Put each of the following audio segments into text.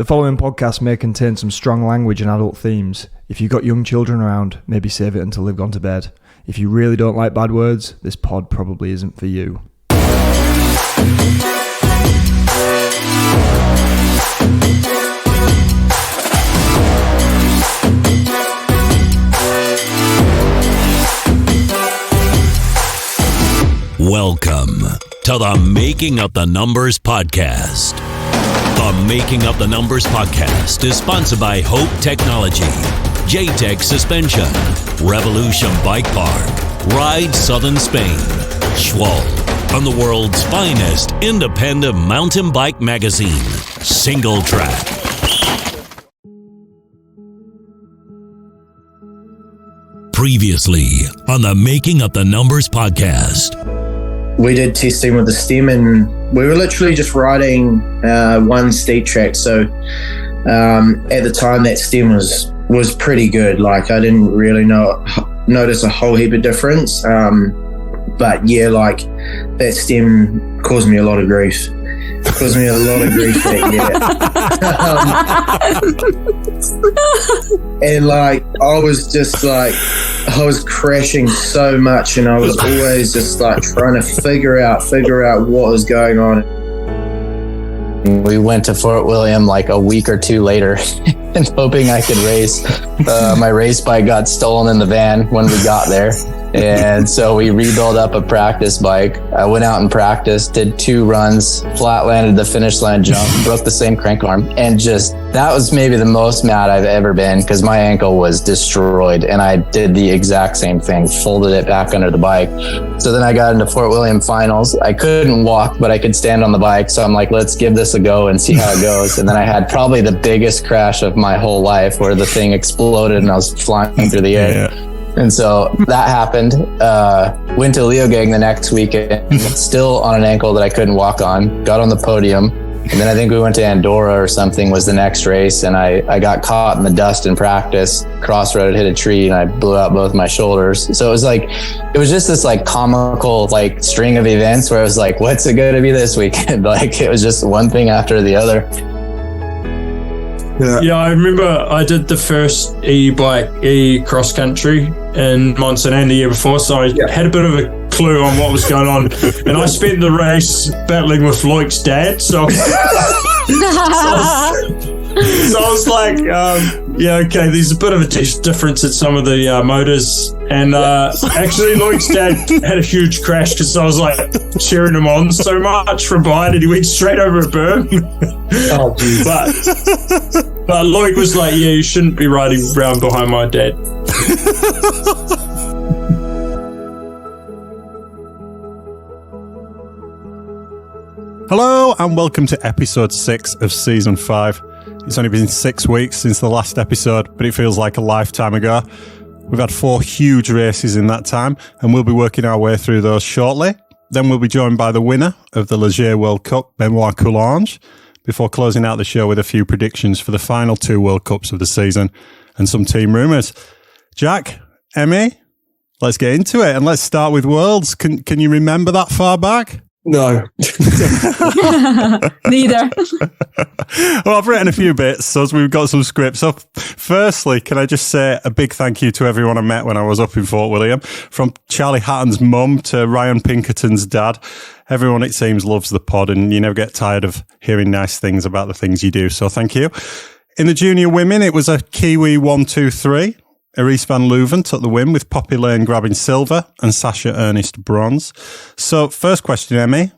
The following podcast may contain some strong language and adult themes. If you've got young children around, maybe save it until they've gone to bed. If you really don't like bad words, this pod probably isn't for you. Welcome to the Making Up the Numbers podcast. The Making Up the Numbers podcast is sponsored by Hope Technology, J-Tech Suspension, Revolution Bike Park, Ride Southern Spain, Schwal, and the world's finest independent mountain bike magazine, Single Track. Previously on the Making Up the Numbers podcast. We did testing with the stem and we were literally just riding one steep track. So at the time that stem was pretty good. Like I didn't really notice a whole heap of difference. But yeah, like that stem caused me a lot of grief. Caused me a lot of grief that year. And like I was crashing so much and I was always just like trying to figure out what was going on. We went to Fort William like a week or two later and hoping I could race. My race bike got stolen in the van when we got there. And so we rebuilt up a practice bike. I went out and practiced, did 2 runs, flat landed the finish line jump, broke the same crank arm. And just, that was maybe the most mad I've ever been because my ankle was destroyed and I did the exact same thing, folded it back under the bike. So then I got into Fort William finals. I couldn't walk, but I could stand on the bike. So I'm like, let's give this a go and see how it goes. And then I had probably the biggest crash of my whole life where the thing exploded and I was flying through the air. Yeah. And so that happened. Went to Leogang the next weekend, still on an ankle that I couldn't walk on, got on the podium. And then I think we went to Andorra or something was the next race. And I got caught in the dust in practice, crossroaded, hit a tree, and I blew out both my shoulders. So it was just this like comical like string of events where I was like, what's it going to be this weekend? Like it was just one thing after the other. Yeah, I remember I did the first e cross country in Montserrat the year before, so I had a bit of a clue on what was going on, and I spent the race battling with Loic's dad. So I was like, okay, there's a bit of a difference at some of the motors. And actually, Loic's dad had a huge crash because I was like cheering him on so much from behind and he went straight over a berm. Oh, geez. But Loic was like, yeah, you shouldn't be riding around behind my dad. Hello and welcome to episode 6 of season 5. It's only been 6 weeks since the last episode, but it feels like a lifetime ago. We've had 4 huge races in that time, and we'll be working our way through those shortly. Then we'll be joined by the winner of the Leger World Cup, Benoit Coulanges, before closing out the show with a few predictions for the final 2 World Cups of the season and some team rumours. Jack, Emmy, let's get into it, and let's start with Worlds. Can you remember that far back? No. Neither. Well, I've written a few bits, so we've got some scripts. So firstly, can I just say a big thank you to everyone I met when I was up in Fort William, from Charlie Hatton's mum to Ryan Pinkerton's dad. Everyone, it seems, loves the pod, and you never get tired of hearing nice things about the things you do, so thank you. In the junior women, it was a Kiwi 1-2-3. Arise van Leuven took the win with Poppy Lane grabbing silver and Sasha Ernest bronze. So first question, Emmy,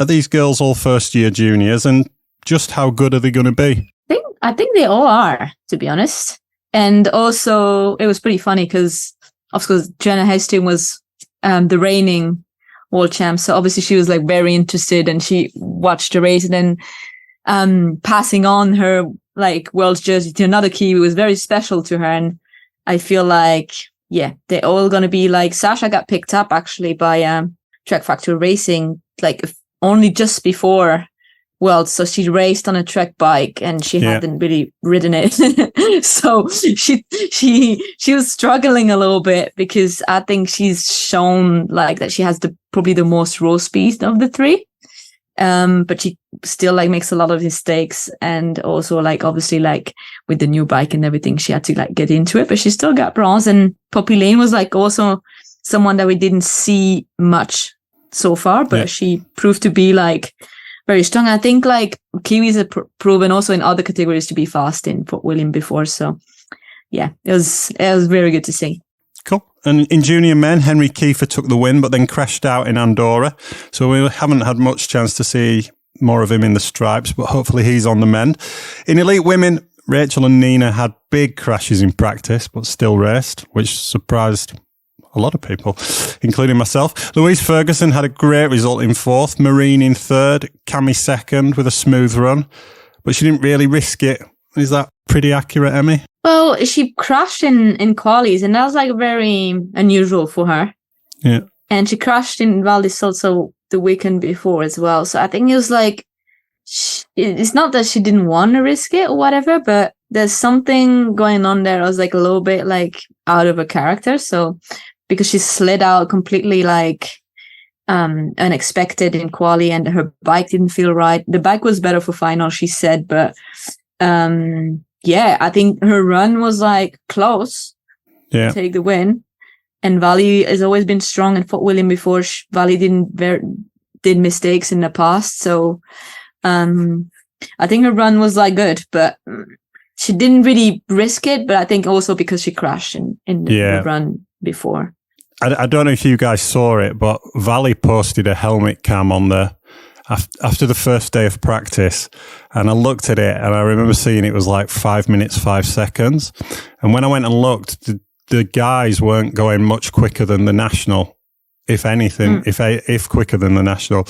are these girls all first year juniors and just how good are they going to be? I think they all are, to be honest. And also it was pretty funny because of course Jenna Heston was the reigning world champ. So obviously she was like very interested and she watched the race and then passing on her like world's jersey to another Kiwi was very special to her. And I feel like, yeah, they're all going to be like, Sasha got picked up actually by Trek Factory Racing, like only just before Worlds. So she raced on a Trek bike and she hadn't really ridden it. So she was struggling a little bit because I think she's shown like that she has probably the most raw speed of the 3. But she still like makes a lot of mistakes, and also like obviously like with the new bike and everything, she had to like get into it, but she still got bronze. And Poppy Lane was like also someone that we didn't see much so far, but she proved to be like very strong. I think like Kiwis have proven also in other categories to be fast in Fort William before. So yeah, it was very good to see. Cool. And in junior men, Henry Kiefer took the win, but then crashed out in Andorra. So we haven't had much chance to see more of him in the stripes, but hopefully he's on the mend. In elite women, Rachel and Nina had big crashes in practice, but still raced, which surprised a lot of people, including myself. Louise Ferguson had a great result in fourth, Marine in third, Cammy second with a smooth run, but she didn't really risk it. Is that pretty accurate, Emmy? Well, she crashed in qualies, and that was like very unusual for her. Yeah. And she crashed in Val di Sozzo the weekend before as well. So I think it was like, it's not that she didn't want to risk it or whatever, but there's something going on there. I was like a little bit like out of her character. So because she slid out completely like unexpected in quali, and her bike didn't feel right. The bike was better for final, she said, but I think her run was like close to take the win. And Vali has always been strong in Fort William before. Vali did mistakes in the past, so I think her run was like good, but she didn't really risk it. But I think also because she crashed in the run before. I don't know if you guys saw it, but Vali posted a helmet cam on the after the first day of practice, and I looked at it, and I remember seeing it was like 5 minutes, 5 seconds. And when I went and looked, the guys weren't going much quicker than the national, if anything, if quicker than the national.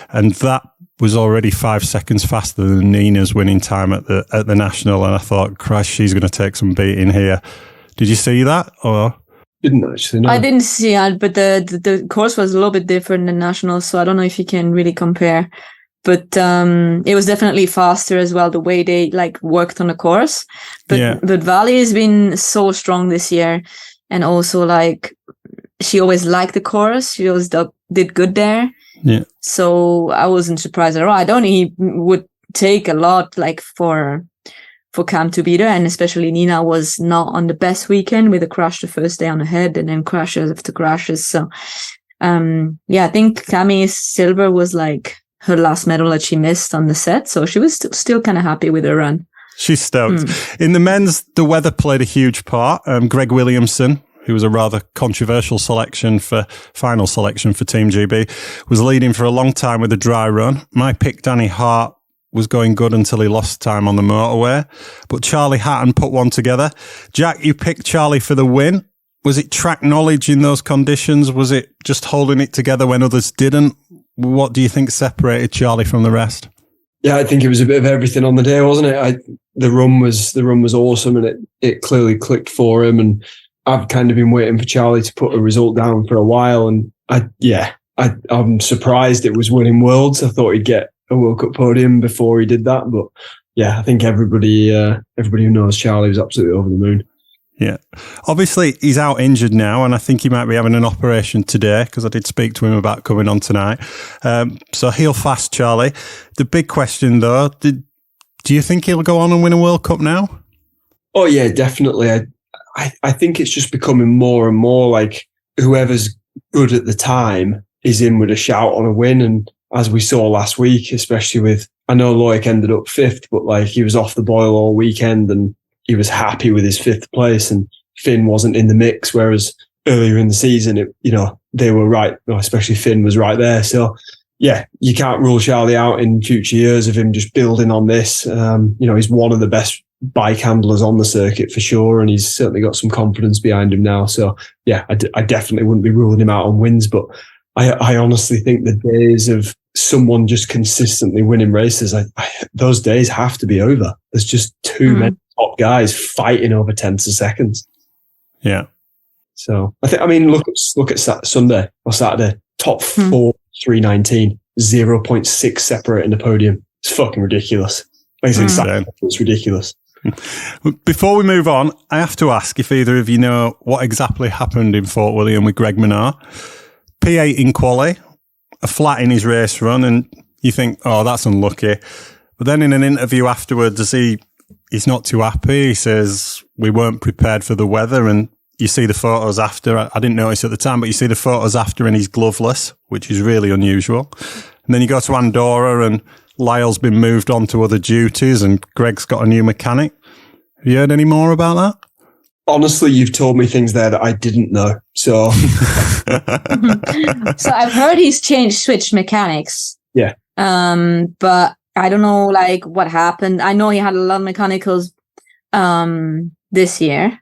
And that was already 5 seconds faster than Nina's winning time at the national. And I thought, Christ, she's going to take some beating here. Did you see that? Or didn't actually, no. I didn't see it, but the course was a little bit different than national, so I don't know if you can really compare. But it was definitely faster as well, the way they like worked on the course. But Vali has been so strong this year, and also like she always liked the course. She always did good there. Yeah. So I wasn't surprised at all. I don't think he would take a lot like for Cam to be there, and especially Nina was not on the best weekend with a crash the first day on the head and then crashes after crashes. So I think Cammy's silver was like her last medal that she missed on the set, so she was still kind of happy with her run. She's stoked. In the men's, the weather played a huge part. Greg Williamson, who was a rather controversial final selection for Team GB, was leading for a long time with a dry run. My pick, Danny Hart, was going good until he lost time on the motorway. But Charlie Hatton put one together. Jack, you picked Charlie for the win. Was it track knowledge in those conditions? Was it just holding it together when others didn't? What do you think separated Charlie from the rest? Yeah, I think it was a bit of everything on the day, wasn't it? The run was awesome, and it clearly clicked for him. And I've kind of been waiting for Charlie to put a result down for a while. And I'm surprised it was winning Worlds. I thought he'd get a World Cup podium before he did that. But yeah, I think everybody who knows Charlie was absolutely over the moon. Yeah. Obviously, he's out injured now, and I think he might be having an operation today, because I did speak to him about coming on tonight. So heal fast, Charlie. The big question, though, do you think he'll go on and win a World Cup now? Oh, yeah, definitely. I think it's just becoming more and more like whoever's good at the time is in with a shout on a win. And as we saw last week, especially with, I know Loic ended up 5th, but like he was off the boil all weekend and he was happy with his 5th place, and Finn wasn't in the mix. Whereas earlier in the season, they were right, especially Finn was right there. So yeah, you can't rule Charlie out in future years of him just building on this. He's one of the best bike handlers on the circuit for sure, and he's certainly got some confidence behind him now. So yeah, I definitely wouldn't be ruling him out on wins, but I honestly think the days of someone just consistently winning races, those days have to be over. There's just too many top guys fighting over tenths of seconds. Yeah. So look at Sunday or Saturday, top 4, 319, 0.6 separating the podium. It's fucking ridiculous. It's ridiculous. Before we move on, I have to ask if either of you know what exactly happened in Fort William with Greg Menard. P8 in quali, a flat in his race run, and you think, oh, that's unlucky. But then in an interview afterwards, he's not too happy. He says, we weren't prepared for the weather. And you see the photos after. I didn't notice at the time, but you see the photos after and he's gloveless, which is really unusual. And then you go to Andorra and Lyle's been moved on to other duties and Greg's got a new mechanic. Have you heard any more about that? Honestly, you've told me things there that I didn't know. So, So I've heard he's switched mechanics. Yeah. But I don't know like what happened. I know he had a lot of mechanicals this year,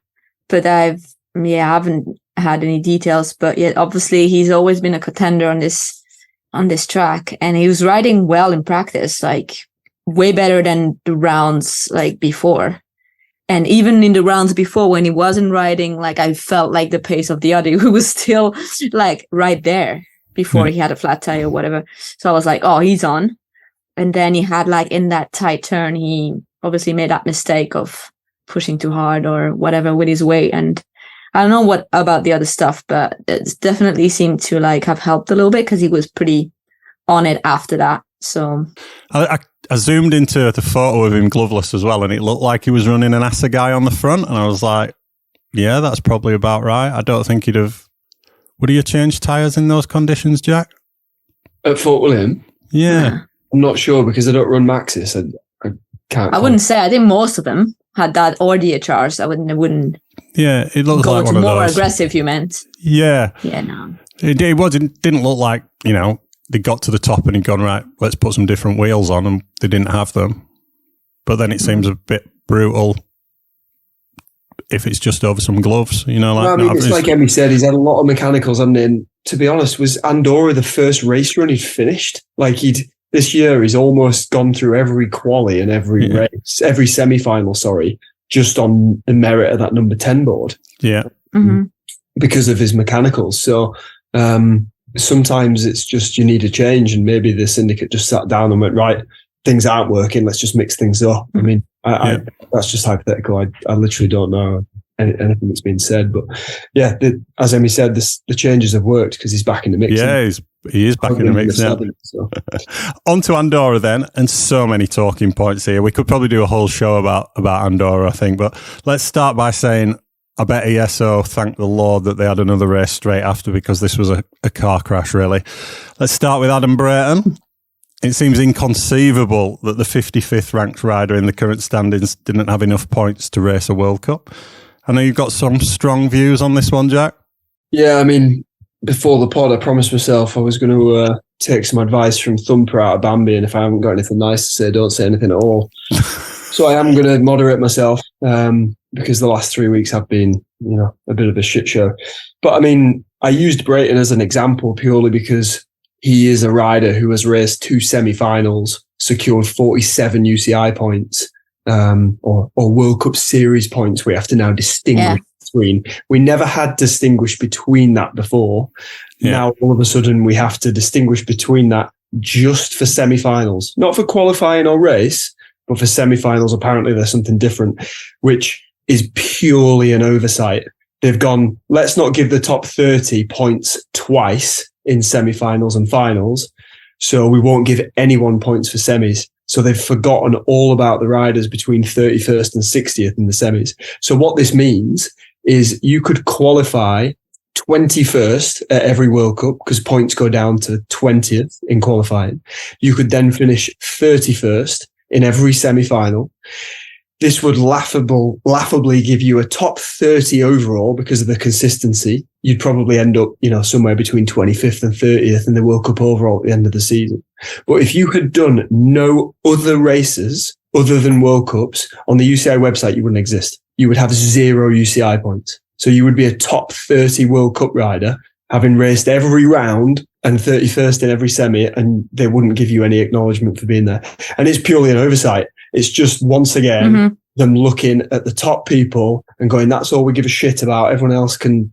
but I haven't had any details. But yet obviously he's always been a contender on this track, and he was riding well in practice, like way better than the rounds like before. And even in the rounds before, when he wasn't riding, like I felt like the pace of the other, who was still like right there before he had a flat tire or whatever. So I was like, oh, he's on. And then he had like in that tight turn, he obviously made that mistake of pushing too hard or whatever with his weight. And I don't know what about the other stuff, but it definitely seemed to like have helped a little bit because he was pretty on it after that. So I zoomed into the photo of him gloveless as well, and it looked like he was running an Assegai on the front, and I was like, yeah, that's probably about right. I don't think would he have changed tyres in those conditions, Jack? At Fort William? Yeah. I'm not sure because I don't run Maxis. I can't. I wouldn't say. I think most of them had that or DHRs. I wouldn't. Yeah, it looks go like to one of more those. aggressive. You meant? Yeah. Yeah, no. It didn't look like, they got to the top and he'd gone, right, let's put some different wheels on, and they didn't have them. But then it seems a bit brutal if it's just over some gloves, it's like Emi said, he's had a lot of mechanicals, and to be honest, was Andorra the first race run he'd finished? Like this year he's almost gone through every quali and every race, every semi-final, just on the merit of that number 10 board. Yeah. Mm-hmm. Because of his mechanicals. So, sometimes it's just you need a change, and maybe the syndicate just sat down and went, right, things aren't working, let's just mix things up. I mean, I that's just hypothetical. I literally don't know anything that's been said, but yeah, as Emi said, the changes have worked because he's back in the mix. Yeah, he is back in the mix now. So. On to Andorra then, and so many talking points here. We could probably do a whole show about Andorra, I think, but let's start by saying I bet ESO thanked the Lord that they had another race straight after, because this was a car crash, really. Let's start with Adam Brayton. It seems inconceivable that the 55th ranked rider in the current standings didn't have enough points to race a World Cup. I know you've got some strong views on this one, Jack. Yeah, I mean, before the pod, I promised myself I was going to take some advice from Thumper out of Bambi, and if I haven't got anything nice to say, don't say anything at all. So I am going to moderate myself because the last 3 weeks have been, a bit of a shit show. But I mean, I used Brayton as an example purely because he is a rider who has raced 2 semi-finals, secured 47 UCI points, or World Cup Series points. We have to now distinguish between. We never had distinguished between that before. Yeah. Now all of a sudden we have to distinguish between that just for semi-finals, not for qualifying or race, but for semi-finals. Apparently there's something different, which is purely an oversight. They've gone, let's not give the top 30 points twice in semi-finals and finals, so we won't give anyone points for semis. So they've forgotten all about the riders between 31st and 60th in the semis. So what this means is you could qualify 21st at every World Cup because points go down to 20th in qualifying. You could then finish 31st in every semi-final. This would laughably give you a top 30 overall because of the consistency. You'd probably end up, somewhere between 25th and 30th in the World Cup overall at the end of the season. But if you had done no other races other than World Cups on the UCI website, you wouldn't exist. You would have 0 UCI points. So you would be a top 30 World Cup rider, having raced every round and 31st in every semi, and they wouldn't give you any acknowledgement for being there. And it's purely an oversight. It's just, once again, them looking at the top people and going, that's all we give a shit about. Everyone else can,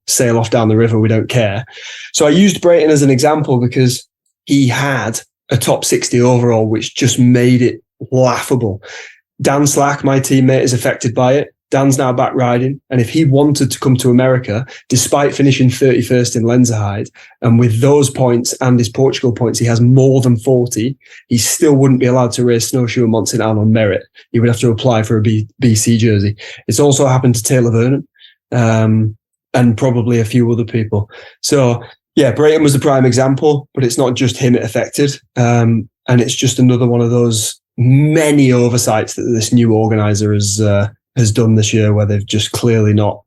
sail off down the river. We don't care. So I used Brayton as an example because he had a top 60 overall, which just made it laughable. Dan Slack, my teammate, is affected by it. Dan's now back riding. And if he wanted to come to America, despite finishing 31st in Lenzerheide, and with those points and his Portugal points, he has more than 40, he still wouldn't be allowed to race snowshoe and Mont St. Anne on merit. He would have to apply for a BC jersey. It's also happened to Taylor Vernon, and probably a few other people. So, yeah, Brayton was the prime example, but it's not just him it affected. And it's just another one of those many oversights that this new organizer has done this year, where they've just clearly not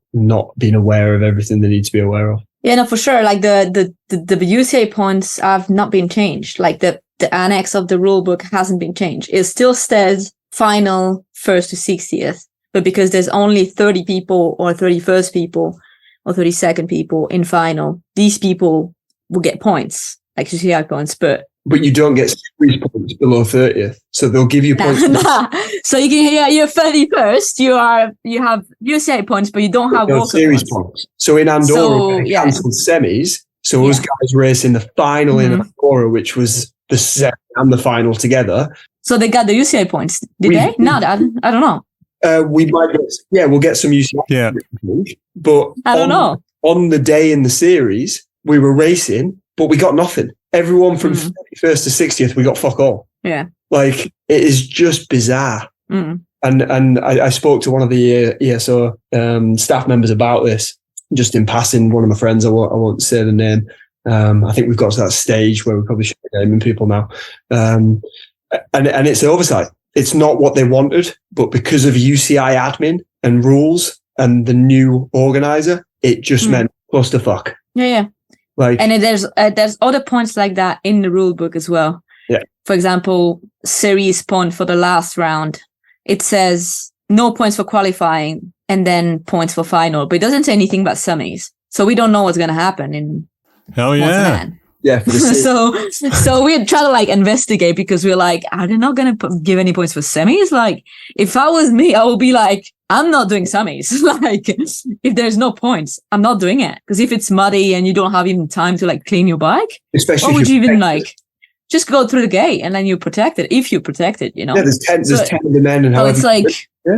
been aware of everything they need to be aware of. Yeah, no, for sure. Like the UCI points have not been changed. Like the annex of the rule book hasn't been changed. It still says final 1st to 60th, but because there's only 30 people or 31st people or 32nd people in final, these people will get points, like UCI points, but you don't get series points below 30th, so they'll give you points. So you can you're 31st. You have UCI points, but you don't have Walker series points. So in Andorra, they cancelled semis. So those guys racing the final in Andorra, which was the semi and the final together. So they got the UCI points, did they? No, I don't know. We might get, we'll get some UCI. Yeah, but I don't know. On the day in the series, we were racing, but we got nothing. Everyone from 31st to 60th, we got fuck all. Yeah. Like, it is just bizarre. Mm. And I spoke to one of the ESO staff members about this, just in passing. One of my friends, I won't say the name. I think we've got to that stage where we probably should be naming people now. And it's oversight. It's not what they wanted, but because of UCI admin and rules and the new organizer, it just meant clusterfuck. Yeah. Like, and there's other points like that in the rule book as well. Yeah. For example, series point for the last round, it says no points for qualifying and then points for final, but it doesn't say anything about semis. So we don't know what's going to happen in. Hell yeah. Yeah. So we try to like investigate, because we're like, are they not going to give any points for semis? Like, if I was me, I would be like, I'm not doing semis. Like, if there's no points, I'm not doing it. Because if it's muddy and you don't have even time to like clean your bike, especially, why would you even like just go through the gate and then you protect it if you protect it, you know? Yeah, there's 10 of the men, and so it's like,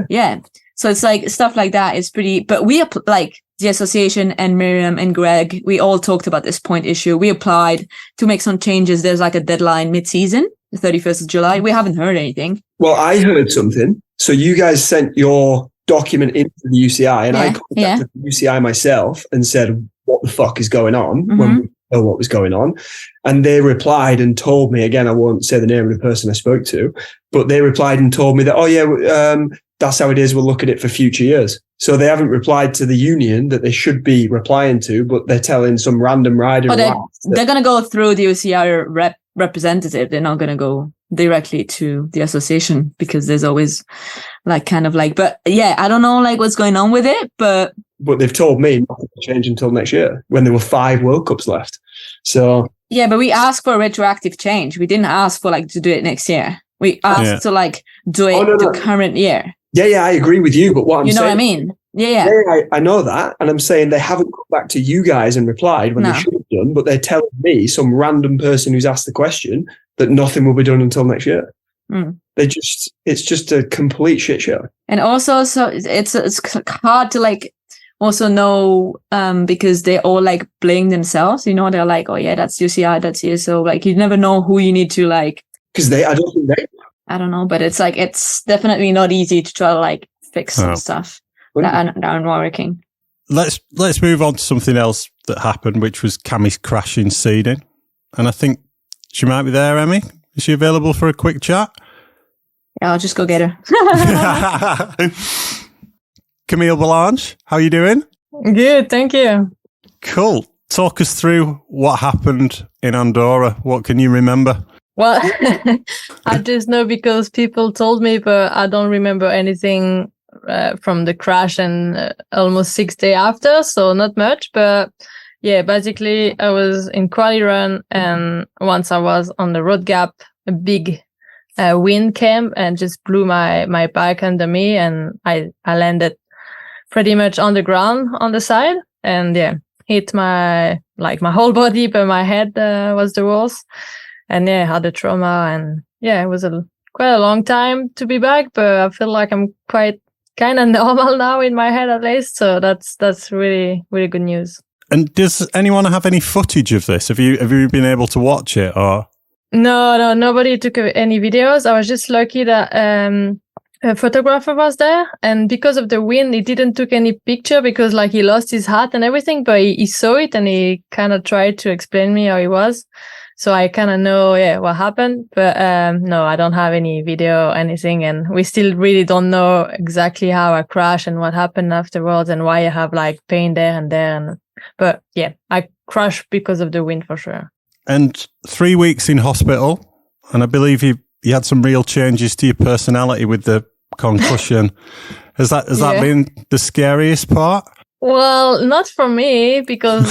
yeah. So it's like stuff like that is pretty. But we like the association and Miriam and Greg, we all talked about this point issue. We applied to make some changes. There's like a deadline mid-season, the 31st of July. We haven't heard anything. Well, I heard something. So you guys sent your document into the UCI, and I contacted the UCI myself and said, what the fuck is going on? When we know what was going on. And they replied and told me, again, I won't say the name of the person I spoke to, but they replied and told me that, that's how it is. We'll look at it for future years. So they haven't replied to the union that they should be replying to, but they're telling some random rider. But they're going to go through the UCI representative. They're not going to go directly to the association, because there's always like kind of like, but yeah, I don't know like what's going on with it, but they've told me nothing to change until next year, when there were 5 World Cups left. So yeah, but we asked for a retroactive change. We didn't ask for like to do it next year. We asked to like do it the current year. Yeah, I agree with you. But what I'm saying, you know what I mean? Yeah. I know that. And I'm saying they haven't come back to you guys and replied when they should have done, but they're telling me, some random person who's asked the question, that nothing will be done until next year. It's just a complete shit show. And also, so it's hard to like also know, because they all like blame themselves, you know, they're like, oh yeah, that's UCI, that's ESO. Like, you never know who you need to like, because I don't know, but it's like, it's definitely not easy to try to like fix some stuff that aren't working. Let's move on to something else that happened, which was Cammie's crash in seeding. And I think she might be there, Emmy. Is she available for a quick chat? Yeah, I'll just go get her. Camille Balanche, how are you doing? Good, thank you. Cool. Talk us through what happened in Andorra. What can you remember? Well, I just know because people told me, but I don't remember anything from the crash and almost 6 days after, so not much. But yeah, basically I was in quali run, and once I was on the road gap, a big wind came and just blew my bike under me, and I landed pretty much on the ground on the side, and hit my whole body, but my head was the worst. And I had a trauma, and it was quite a long time to be back, but I feel like I'm quite kind of normal now in my head at least. So that's really, really good news. And does anyone have any footage of this? Have you been able to watch it or? No, nobody took any videos. I was just lucky that a photographer was there, and because of the wind, he didn't took any picture because like he lost his hat and everything, but he saw it and he kind of tried to explain me how it was. So I kind of know, what happened, but no, I don't have any video or anything, and we still really don't know exactly how I crashed and what happened afterwards and why I have like pain there and there. But yeah, I crashed because of the wind for sure. And 3 weeks in hospital, and I believe you had some real changes to your personality with the concussion. Has that been the scariest part? Well, not for me because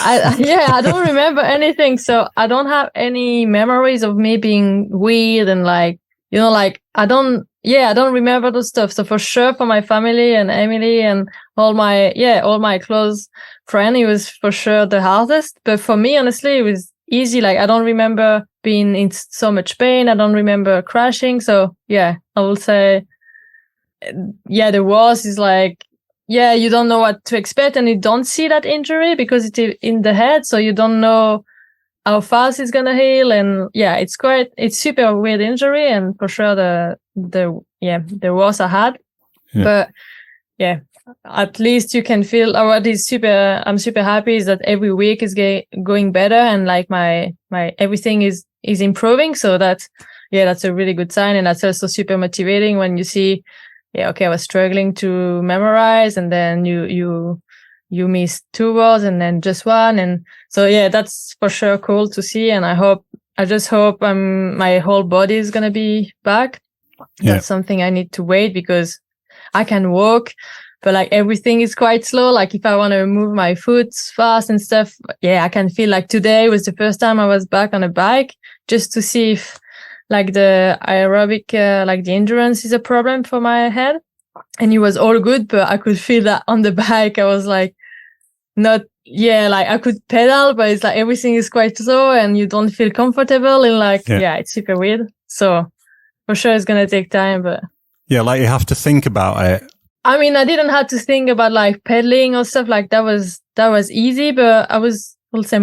I don't remember anything. So I don't have any memories of me being weird and like, like I don't remember those stuff. So for sure for my family and Emilie and all my close friends, it was for sure the hardest. But for me, honestly, it was easy. Like I don't remember being in so much pain. I don't remember crashing. So I will say, the worst is like, you don't know what to expect and you don't see that injury because it's in the head. So you don't know how fast it's going to heal. And it's super weird injury. And for sure the worst I had, but at least you can feel I'm super happy is that every week is going better. And like my everything is improving. So that's a really good sign. And that's also super motivating when you see, I was struggling to memorize and then you missed 2 words and then just one. And so, that's for sure cool to see. And I just hope my whole body is going to be back. Yeah. That's something I need to wait because I can walk, but like everything is quite slow. Like if I want to move my foot fast and stuff, I can feel like today was the first time I was back on a bike just to see if like the aerobic, like the endurance is a problem for my head. And it was all good, but I could feel that on the bike. I was like, like I could pedal, but it's like everything is quite slow and you don't feel comfortable. And like, it's super weird. So for sure it's going to take time, but. Yeah, like you have to think about it. I mean, I didn't have to think about like pedaling or stuff like that was easy, but we'll say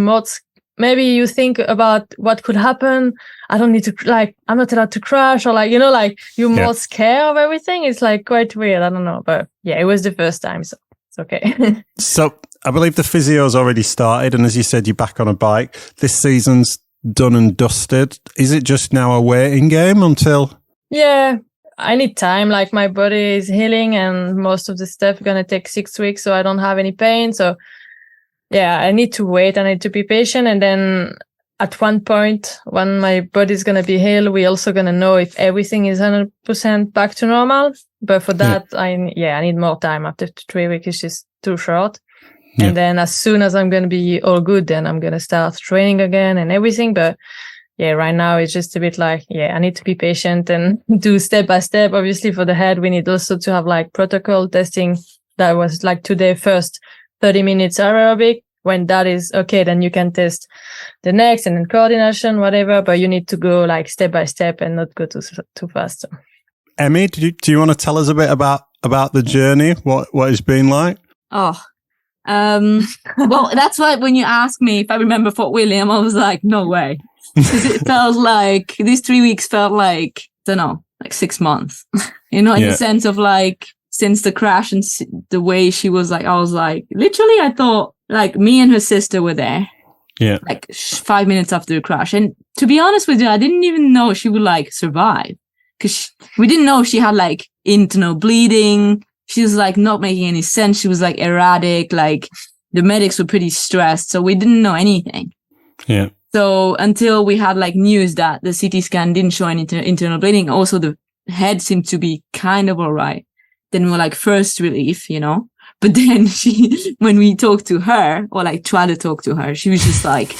maybe you think about what could happen. I don't need to I'm not allowed to crash or like, you're more scared of everything. It's like quite weird. I don't know, but it was the first time. So it's okay. So I believe the physio's already started. And as you said, you're back on a bike. This season's done and dusted. Is it just now a waiting game until? Yeah. I need time. Like my body is healing and most of the stuff is going to take 6 weeks. So I don't have any pain. So I need to wait. I need to be patient. And then at one point when my body's going to be healed, we're also going to know if everything is 100% back to normal. But for that, I need more time. After 3 weeks, it's just too short. Yeah. And then as soon as I'm going to be all good, then I'm going to start training again and everything. But right now it's just a bit like, I need to be patient and do step by step. Obviously for the head, we need also to have like protocol testing. That was like today, first 30 minutes aerobic. When that is okay, then you can test the next and then coordination, whatever. But you need to go like step by step and not go too fast. Emmy, do you want to tell us a bit about the journey? What it's been like? Oh, well, that's why when you asked me if I remember Fort William, I was like, no way. Because it felt like these 3 weeks felt like, I don't know, like 6 months, in the sense of like, since the crash and the way she was like, I was like, literally, I thought like me and her sister were there. Yeah. Like 5 minutes after the crash. And to be honest with you, I didn't even know she would like survive because we didn't know she had like internal bleeding. She was like not making any sense. She was like erratic. Like the medics were pretty stressed. So we didn't know anything. Yeah. So until we had like news that the CT scan didn't show any internal bleeding, also the head seemed to be kind of all right. Then we were like first relief, but then when we talked to her or like tried to talk to her, she was just like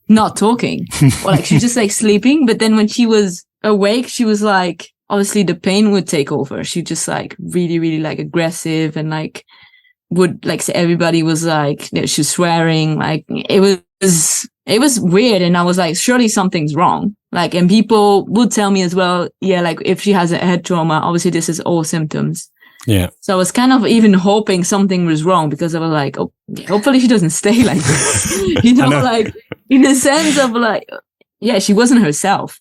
not talking or like she was just like sleeping. But then when she was awake, she was like, obviously the pain would take over. She just like really, really like aggressive and like would like say everybody was like, she was swearing. Like it was weird. And I was like, surely something's wrong. Like, and people would tell me as well, like if she has a head trauma, obviously this is all symptoms. Yeah. So I was kind of even hoping something was wrong because I was like, oh, hopefully she doesn't stay like this. Like in the sense of like, yeah, she wasn't herself.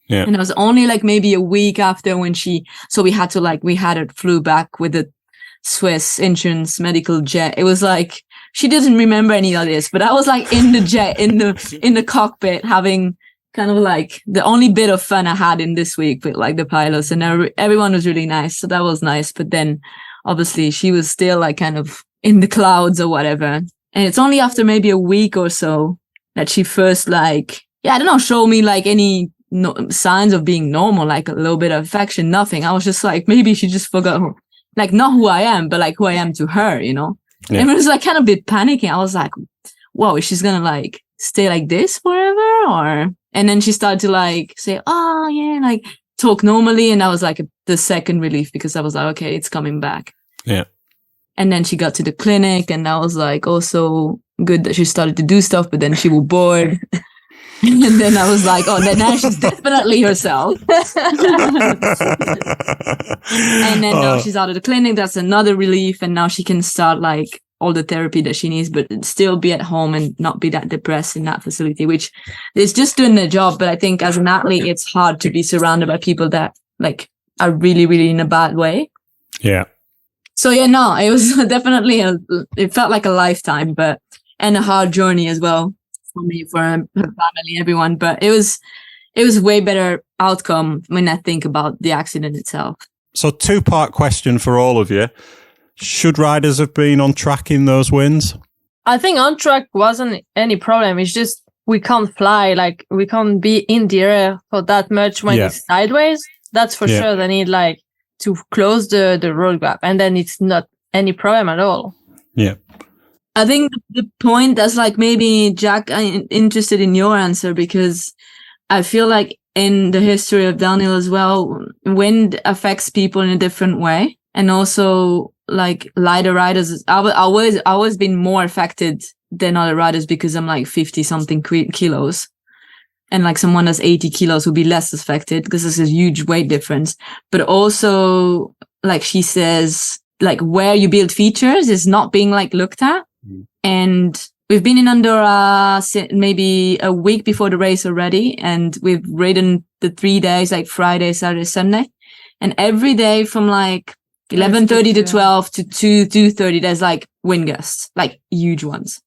Yeah. And it was only like maybe a week after when we had her flew back with the Swiss insurance medical jet. It was like, she doesn't remember any of this, but I was like in the jet, in the cockpit having kind of like the only bit of fun I had in this week with like the pilots, and everyone was really nice. So that was nice. But then obviously she was still like kind of in the clouds or whatever. And it's only after maybe a week or so that she first like, show me like any signs of being normal, like a little bit of affection, nothing. I was just like, maybe she just forgot like not who I am, but like who I am to her, you know? Yeah. And it was like kind of a bit panicking. I was like, whoa, is she gonna like stay like this forever? And then she started to like say, oh yeah, like talk normally. And that was like the second relief because I was like, okay, it's coming back. Yeah. And then she got to the clinic and that was like also good that she started to do stuff, but then she was bored. And then I was like, oh, now she's definitely herself. And then now she's out of the clinic. That's another relief. And now she can start like all the therapy that she needs, but still be at home and not be that depressed in that facility, which is just doing their job. But I think as an athlete, it's hard to be surrounded by people that like are really, really in a bad way. Yeah. So yeah, no, it was definitely it felt like a lifetime, and a hard journey as well for me, for her family, everyone. But it was way better outcome when I think about the accident itself. So 2-part question for all of you. Should riders have been on track in those wins? I think on track wasn't any problem. It's just we can't fly, like we can't be in the air for that much when it's sideways. That's for sure. They need like to close the road gap, and then it's not any problem at all. Yeah. I think the point that's like maybe Jack, I'm interested in your answer because I feel like in the history of downhill as well, wind affects people in a different way. And also like lighter riders, I've always been more affected than other riders because I'm like 50 something kilos. And like someone that's 80 kilos would be less affected because there's a huge weight difference. But also like she says, like where you build features is not being like looked at. And we've been in under maybe a week before the race already. And we've ridden the 3 days, like Friday, Saturday, Sunday. And every day from like 11:30 to 12 to 2:30, there's like wind gusts, like huge ones.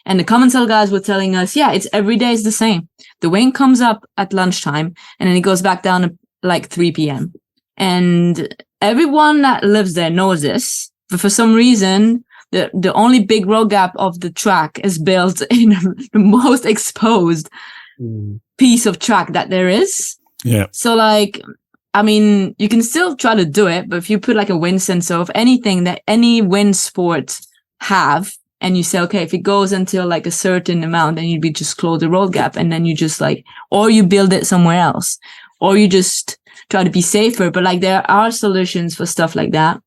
And the Commencal guys were telling us, yeah, it's every day is the same. The wind comes up at lunchtime and then it goes back down at like 3 p.m. And everyone that lives there knows this. But for some reason, the only big road gap of the track is built in the most exposed piece of track that there is. Yeah. So like, I mean, you can still try to do it, but if you put like a wind sensor of anything that any wind sport have, and you say, okay, if it goes until like a certain amount, then you'd be just close the road gap. And then you just like, or you build it somewhere else, or you just try to be safer. But like, there are solutions for stuff like that.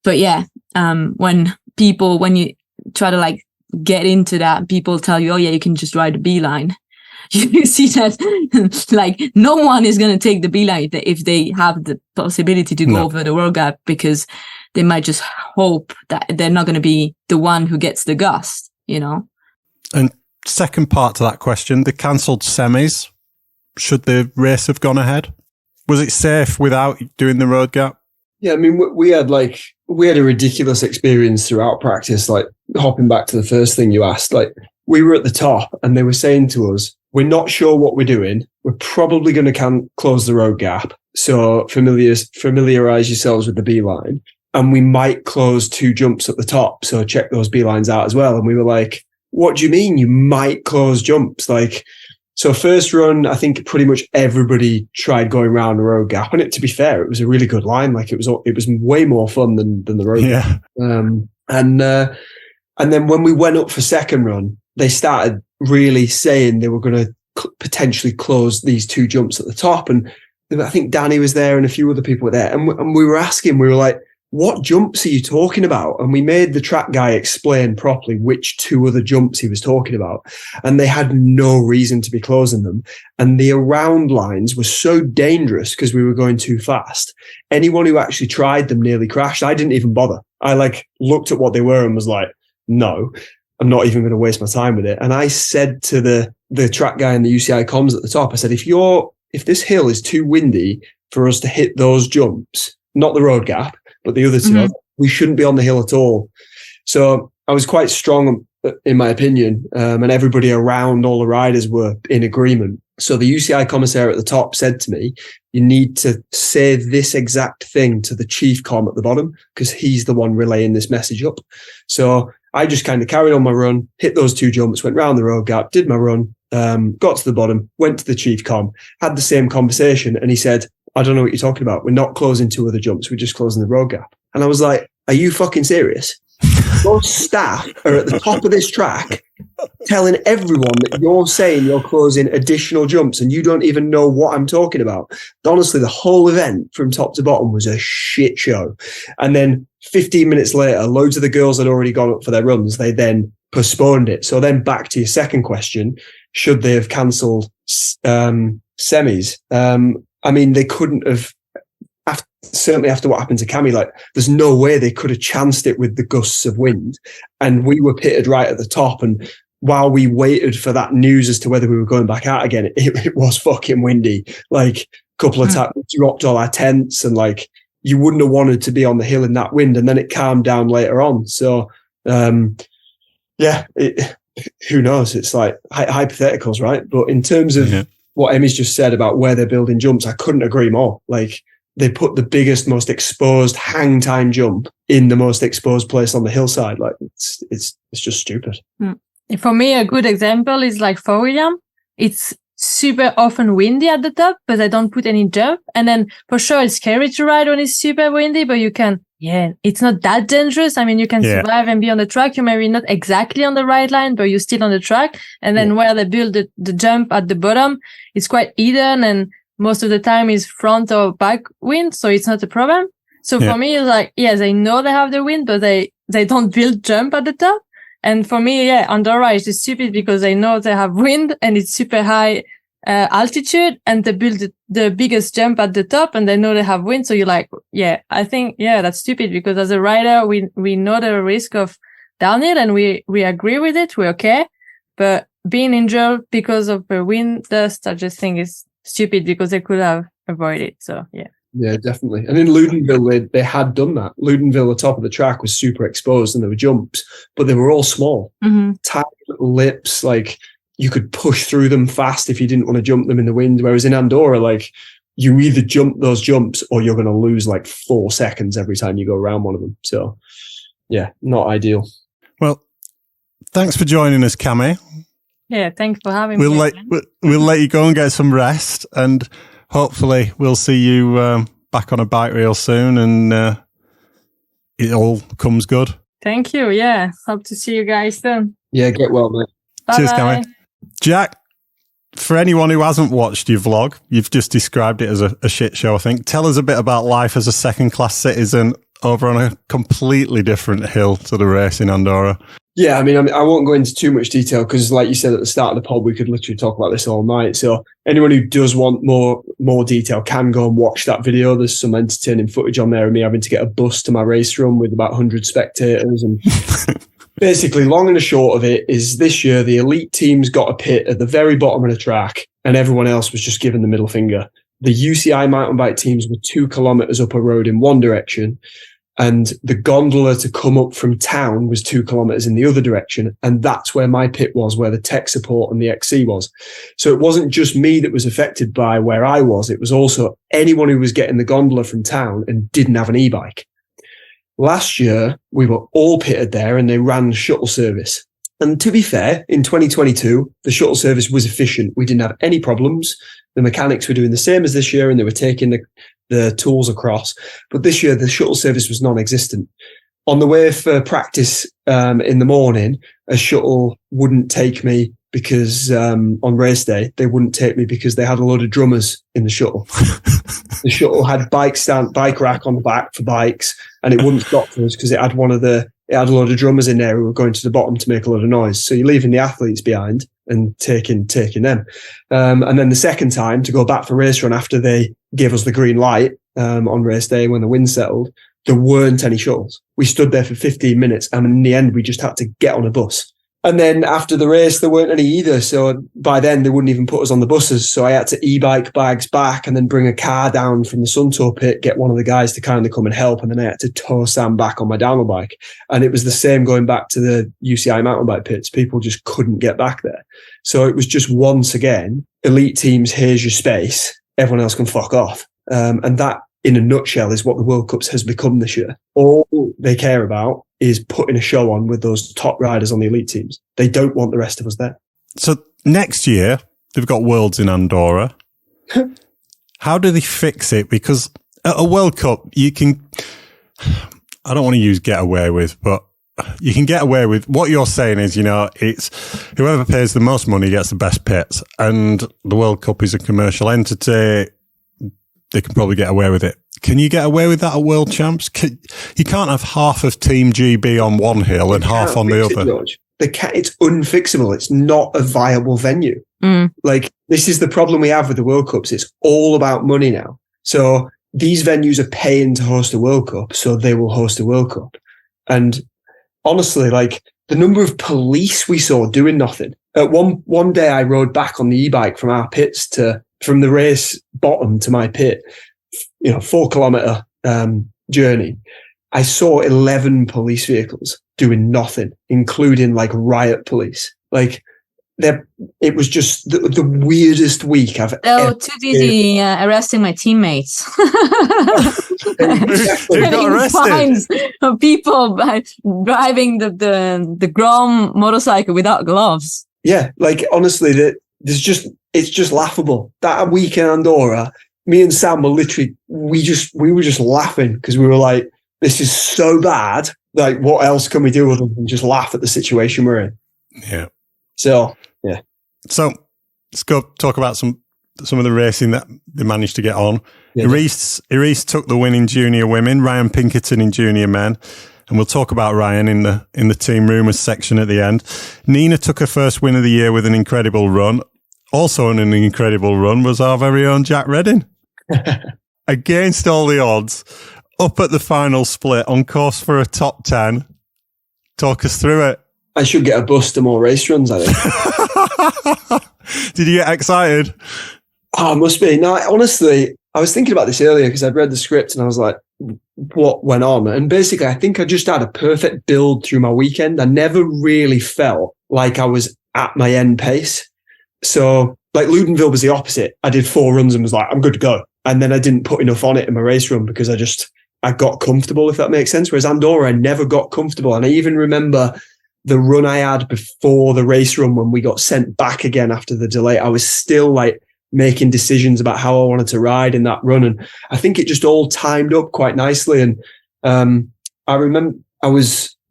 But yeah, when you try to like get into that, people tell you, oh yeah, you can just ride a beeline. You see that like no one is going to take the beeline if they have the possibility to go over the road gap, because they might just hope that they're not going to be the one who gets the gust, you know? And second part to that question, the cancelled semis, should the race have gone ahead? Was it safe without doing the road gap? Yeah, I mean, we had a ridiculous experience throughout practice, like hopping back to the first thing you asked, like we were at the top and they were saying to us, we're not sure what we're doing. We're probably going to close the road gap. So familiarize yourselves with the beeline. And we might close 2 jumps at the top. So check those beelines out as well. And we were like, what do you mean you might close jumps? Like, so first run, I think pretty much everybody tried going around the road gap. And to be fair, it was a really good line. Like it was way more fun than the road gap. And then when we went up for second run, they started really saying they were going to potentially close these 2 jumps at the top. And I think Danny was there and a few other people were there. And we were asking, we were like, what jumps are you talking about? And we made the track guy explain properly which 2 other jumps he was talking about. And they had no reason to be closing them. And the around lines were so dangerous because we were going too fast. Anyone who actually tried them nearly crashed. I didn't even bother. I looked at what they were and was like, no, I'm not even going to waste my time with it. And I said to the track guy in the UCI comms at the top, I said, if this hill is too windy for us to hit those jumps, not the road gap, but the other 2, we shouldn't be on the hill at all. So I was quite strong in my opinion, and everybody around, all the riders were in agreement. So the UCI commissaire at the top said to me, you need to say this exact thing to the chief comm at the bottom because he's the one relaying this message up. So I just kind of carried on my run, hit those 2 jumps, went round the road gap, did my run, got to the bottom, went to the chief comm, had the same conversation, and he said, I don't know what you're talking about. We're not closing 2 other jumps. We're just closing the road gap. And I was like, are you fucking serious? Your staff are at the top of this track telling everyone that you're saying you're closing additional jumps and you don't even know what I'm talking about. Honestly, the whole event from top to bottom was a shit show. And then 15 minutes later, loads of the girls had already gone up for their runs. They then postponed it. So then back to your second question, should they have cancelled semis? I mean, they couldn't have, certainly after what happened to Camille, there's no way they could have chanced it with the gusts of wind. And we were pitted right at the top. And while we waited for that news as to whether we were going back out again, it was fucking windy. A couple of times we dropped all our tents and you wouldn't have wanted to be on the hill in that wind. And then it calmed down later on. So, who knows? It's hypotheticals, right? But in terms of what Emmy's just said about where they're building jumps, I couldn't agree more. They put the biggest, most exposed hang time jump in the most exposed place on the hillside. It's just stupid. For me, a good example is Fort William. It's super often windy at the top, but I don't put any jump. And then for sure, it's scary to ride when it's super windy, but you can, it's not that dangerous. I mean, you can survive and be on the track. You're maybe not exactly on the right line, but you're still on the track. And then where they build the jump at the bottom, it's quite hidden and most of the time is front or back wind, so it's not a problem. So for me, it's they know they have the wind, but they don't build jump at the top. And for me, Andorra is just stupid because they know they have wind and it's super high altitude and they build the biggest jump at the top and they know they have wind. So you're like, I think, that's stupid because as a rider, we know the risk of downhill and we agree with it. We're okay. But being injured because of the wind dust, I just think is stupid because they could have avoided it. So, Yeah, definitely. And in Ludenville, they had done that. Ludenville, the top of the track was super exposed and there were jumps, but they were all small, tight little lips. You could push through them fast if you didn't want to jump them in the wind. Whereas in Andorra, you either jump those jumps or you're going to lose 4 seconds every time you go around one of them. So, not ideal. Well, thanks for joining us, Camille. Yeah, thanks for having me. We'll let you go and get some rest, and hopefully we'll see you back on a bike reel soon, and it all comes good. Thank you. Yeah, hope to see you guys soon. Yeah, get well, mate. Bye-bye. Cheers, Camille. Jack, for anyone who hasn't watched your vlog, you've just described it as a shit show, I think. Tell us a bit about life as a second-class citizen over on a completely different hill to the race in Andorra. Yeah, I mean, I won't go into too much detail because, like you said at the start of the pod, we could literally talk about this all night. So anyone who does want more detail can go and watch that video. There's some entertaining footage on there of me having to get a bus to my race run with about 100 spectators. And basically, long and the short of it is this year, the elite teams got a pit at the very bottom of the track and everyone else was just given the middle finger. The UCI mountain bike teams were 2 kilometers up a road in one direction. And the gondola to come up from town was 2 kilometers in the other direction. And that's where my pit was, where the tech support and the XC was. So it wasn't just me that was affected by where I was. It was also anyone who was getting the gondola from town and didn't have an e-bike. Last year, we were all pitted there and they ran shuttle service. And to be fair, in 2022, the shuttle service was efficient. We didn't have any problems. The mechanics were doing the same as this year and they were taking the tools across. But this year, the shuttle service was non-existent. On the way for practice in the morning, a shuttle wouldn't take me because on race day, they wouldn't take me because they had a load of drummers in the shuttle. The shuttle had bike rack on the back for bikes, and it wouldn't stop for us because it had a load of drummers in there who were going to the bottom to make a lot of noise. So you're leaving the athletes behind and taking them. And then the second time to go back for race run after they gave us the green light on race day when the wind settled, there weren't any shuttles. We stood there for 15 minutes, and in the end, we just had to get on a bus. And then after the race, there weren't any either. So by then, they wouldn't even put us on the buses. So I had to e-bike bags back and then bring a car down from the Suntour pit, get one of the guys to kind of come and help. And then I had to tow Sam back on my downhill bike. And it was the same going back to the UCI mountain bike pits. People just couldn't get back there. So it was just once again, elite teams, here's your space. Everyone else can fuck off. And that, in a nutshell, is what the World Cups has become this year. All they care about is putting a show on with those top riders on the elite teams. They don't want the rest of us there. So next year, they've got Worlds in Andorra. How do they fix it? Because at a World Cup, you can, I don't want to use get away with, but you can get away with, what you're saying is, it's whoever pays the most money gets the best pits. And the World Cup is a commercial entity. They can probably get away with it. Can you get away with that at World Champs? You can't have half of Team GB on one hill and half on the other. It's unfixable. It's not a viable venue. Like, this is the problem we have with the World Cups. It's all about money now. So these venues are paying to host a World Cup, so they will host a World Cup. And honestly, like, the number of police we saw doing nothing. At one day, I rode back on the e-bike from our pits from the race bottom to my pit, 4-kilometer journey. I saw 11 police vehicles doing nothing, including like riot police. Like, it was just the weirdest week I've ever too busy arresting my teammates. They got arrested. Fines of people by driving the Grom motorcycle without gloves. Yeah, like, honestly, it's just laughable. That week in Andorra, me and Sam were literally, we were just laughing because we were like, this is so bad. Like, what else can we do other than just laugh at the situation we're in? Yeah. So, yeah. So let's go talk about some of the racing that they managed to get on. Yeah. Iris took the win in junior women, Ryan Pinkerton in junior men. And we'll talk about Ryan in the Team Rumours section at the end. Nina took her first win of the year with an incredible run. Also on an incredible run was our very own Jack Redding. Against all the odds, up at the final split, on course for a top 10. Talk us through it. I should get a bus to more race runs, I think. Did you get excited? Oh, must be. No, honestly, I was thinking about this earlier because I'd read the script and I was like, what went on? And basically, I think I just had a perfect build through my weekend. I never really felt like I was at my end pace. So, like, Ludenville was the opposite. I did 4 runs and was like, I'm good to go. And then I didn't put enough on it in my race run because I got comfortable, if that makes sense. Whereas Andorra, I never got comfortable. And I even remember the run I had before the race run when we got sent back again after the delay. I was still like making decisions about how I wanted to ride in that run. And I think it just all timed up quite nicely. And I remember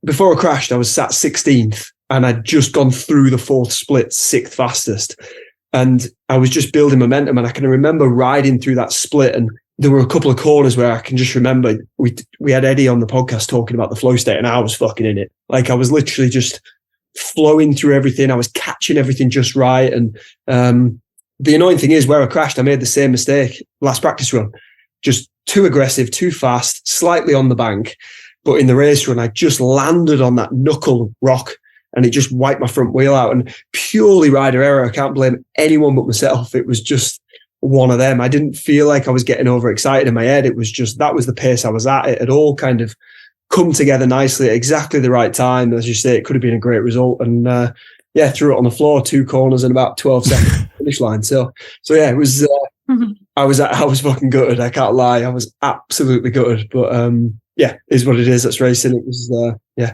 before I crashed, I was sat 16th and I'd just gone through the 4th split, 6th fastest. And I was just building momentum. And I can remember riding through that split. And there were a couple of corners where I can just remember we had Eddie on the podcast talking about the flow state and I was fucking in it. Like, I was literally just flowing through everything. I was catching everything just right. And the annoying thing is, where I crashed, I made the same mistake last practice run. Just too aggressive, too fast, slightly on the bank. But in the race run, I just landed on that knuckle rock and it just wiped my front wheel out. And purely rider error. I can't blame anyone but myself. It was just one of them. I didn't feel like I was getting overexcited in my head. It was just, that was the pace I was at. It had all kind of come together nicely at exactly the right time. As you say, it could have been a great result. And threw it on the floor, 2 corners and about 12 seconds finish line. So yeah, it was, I was fucking gutted. I can't lie. I was absolutely gutted, but is what it is. That's racing. It was,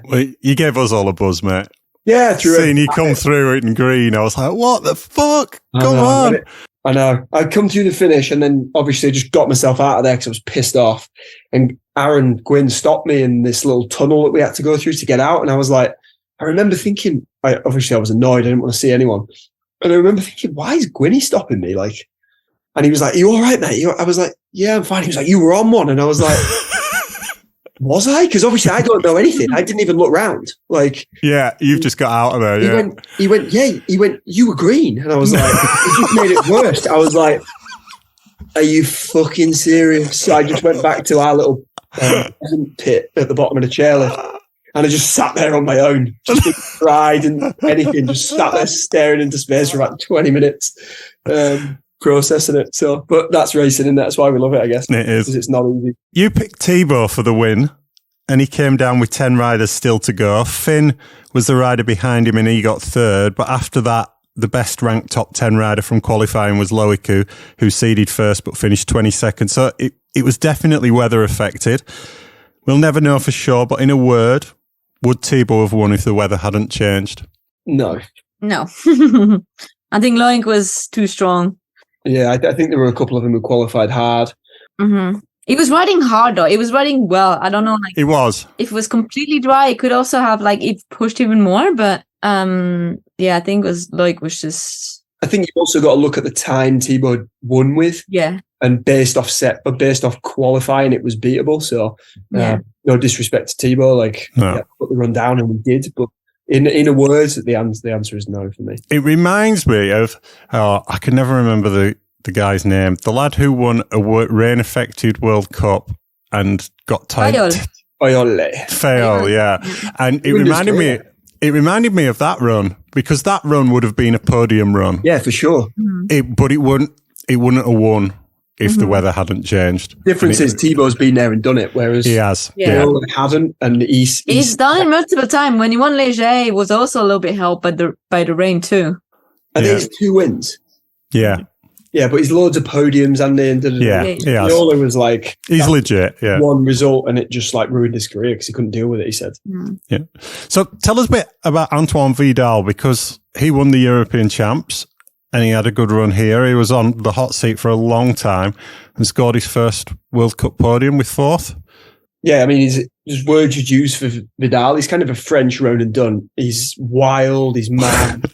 Well, you gave us all a buzz, mate. Yeah, seeing you come through it in green, I was like, what the fuck? Come on. I know. I come through the finish and then obviously just got myself out of there because I was pissed off. And Aaron Gwynn stopped me in this little tunnel that we had to go through to get out. And I was like, I remember thinking, obviously I was annoyed. I didn't want to see anyone. And I remember thinking, why is Gwynny stopping me? Like, and he was like, "Are you all right, mate?" I was like, "Yeah, I'm fine." He was like, "You were on one." And I was like, was I? Because obviously I don't know anything. I didn't even look round. Like, yeah, you've just got out of there. Yeah. He went, "You were green." And I was like, it just made it worse. I was like, are you fucking serious? So I just went back to our little pit at the bottom of the chairlift. And I just sat there on my own, just didn't ride and anything, just sat there staring into space for about 20 minutes, processing it. So, but that's racing, and that's why we love it, I guess. It is. Because it's not easy. You picked Thibaut for the win, and he came down with 10 riders still to go. Finn was the rider behind him, and he got third. But after that, the best ranked top 10 rider from qualifying was Loic, who seeded first but finished 22nd. So it was definitely weather affected. We'll never know for sure, but in a word, would Thibaut have won if the weather hadn't changed? No. I think Loic was too strong. Yeah, I think there were a couple of them who qualified hard. Mm-hmm. He was riding hard though. He was riding well. I don't know. Like, it was. If it was completely dry, it could also have it pushed even more. But I think Loic was just. I think you've also got to look at the time Thibaut won with. Yeah. And based off qualifying, it was beatable. So no disrespect to Thibaut, put the run down, and we did. But in a word, the answer is no for me. It reminds me of I can never remember the guy's name. The lad who won a rain affected World Cup and got tied. Fail, yeah. And it reminded me of that run, because that run would have been a podium run. Yeah, for sure. But it wouldn't have won if the weather hadn't changed. Difference is Thibaut's been there and done it, whereas he has. Hasn't, and he's done it multiple times. When he won Léger, he was also a little bit helped by the rain too. I think it's 2 wins. Yeah. Yeah, but he's loads of podiums and Viola was like, he's legit. Yeah, one result and it just ruined his career because he couldn't deal with it. He said, Yeah. So tell us a bit about Antoine Vidal, because he won the European Champs. And he had a good run here. He was on the hot seat for a long time and scored his first World Cup podium with 4th. Yeah, I mean, his words you'd use for Vidal, he's kind of a French Ronan Dunn. He's wild, he's mad,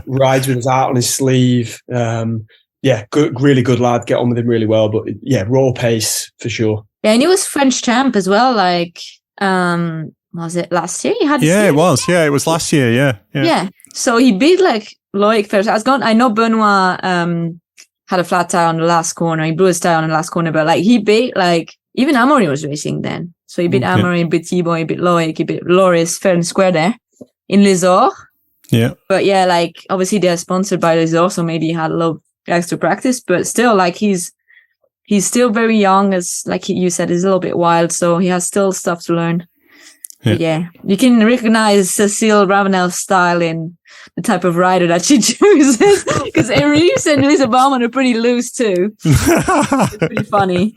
rides with his heart on his sleeve. Good, really good lad. Get on with him really well. But raw pace for sure. Yeah, and he was French champ as well. Was it last year? It was. Yeah, it was last year. Yeah. So he beat Loic first. I know Benoit had a flat tire on the last corner. He blew his tire on the last corner, but he beat even Amaury was racing then. So he beat Amaury, he beat Thibaut, he beat Loic, he beat Loris fair and square there in Les Ors. Yeah. But obviously they're sponsored by Les Ors, so maybe he had a little extra practice, but still he's still very young, as you said, he's a little bit wild, so he has still stuff to learn. Yeah, you can recognize Cécile Ravenel's style in the type of rider that she chooses, because Erice and Lisa Baumann are pretty loose too. It's pretty funny.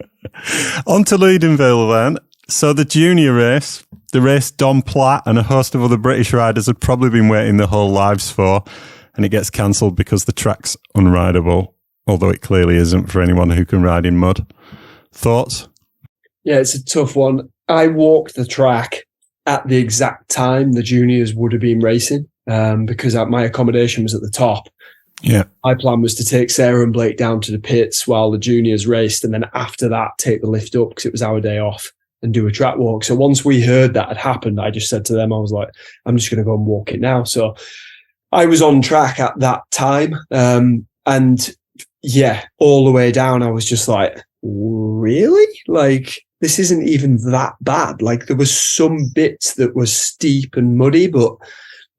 On to Ludenville then. So the junior race, the race Dom Platt and a host of other British riders had probably been waiting their whole lives for, and it gets cancelled because the track's unrideable, although it clearly isn't for anyone who can ride in mud. Thoughts? Yeah, it's a tough one. I walked the track at the exact time the juniors would have been racing, because my accommodation was at the top. Yeah. My plan was to take Sarah and Blake down to the pits while the juniors raced, and then after that take the lift up, because it was our day off, and do a track walk. So once we heard that had happened, I just said to them, I was like, I'm just going to go and walk it now. So I was on track at that time. All the way down, I was just like, really? This isn't even that bad. There was some bits that were steep and muddy, but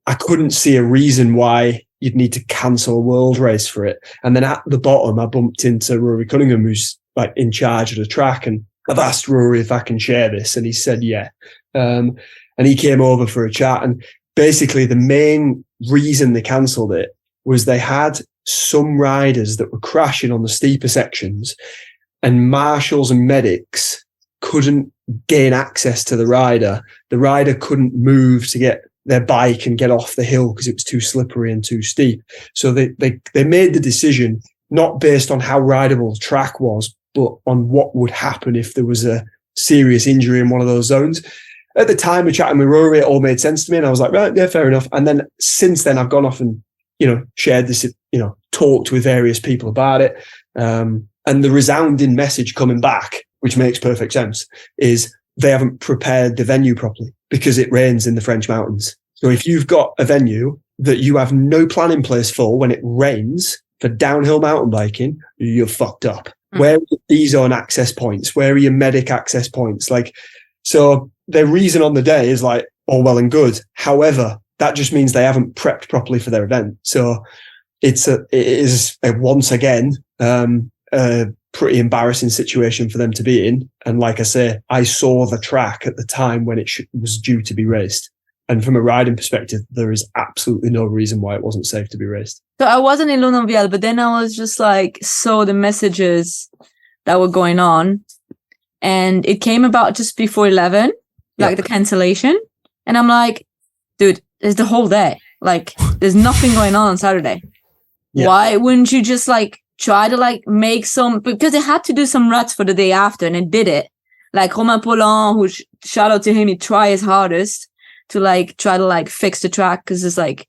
I couldn't see a reason why you'd need to cancel a world race for it. And then at the bottom, I bumped into Rory Cunningham, who's in charge of the track. And I've asked Rory if I can share this, and he said, yeah. And he came over for a chat. And basically the main reason they cancelled it was they had some riders that were crashing on the steeper sections, and marshals and medics couldn't gain access to the rider. The rider couldn't move to get their bike and get off the hill because it was too slippery and too steep. So they made the decision not based on how rideable the track was, but on what would happen if there was a serious injury in one of those zones. at the time of chatting with Rory, it all made sense to me. And I was like, right, yeah, fair enough. And then since then, I've gone off and, shared this, talked with various people about it. And the resounding message coming back, which makes perfect sense, is they haven't prepared the venue properly because it rains in the French mountains. So if you've got a venue that you have no plan in place for when it rains for downhill mountain biking, you're fucked up. Where are your D-zone access points? Where are your medic access points? So their reason on the day is like, all well and good. However, that just means they haven't prepped properly for their event. So it is once again, a pretty embarrassing situation for them to be in. And like I say, I saw the track at the time when it was due to be raced. And from a riding perspective, there is absolutely no reason why it wasn't safe to be raced. So I wasn't in Lunonvielle, but then I was just saw the messages that were going on. And it came about just before 11, the cancellation. And I'm like, dude, it's the whole day. There's nothing going on Saturday. Yeah. Why wouldn't you just try to make some, because they had to do some ruts for the day after and it did it. Romain Paulin, who shout out to him, he tried his hardest to try to fix the track, because it's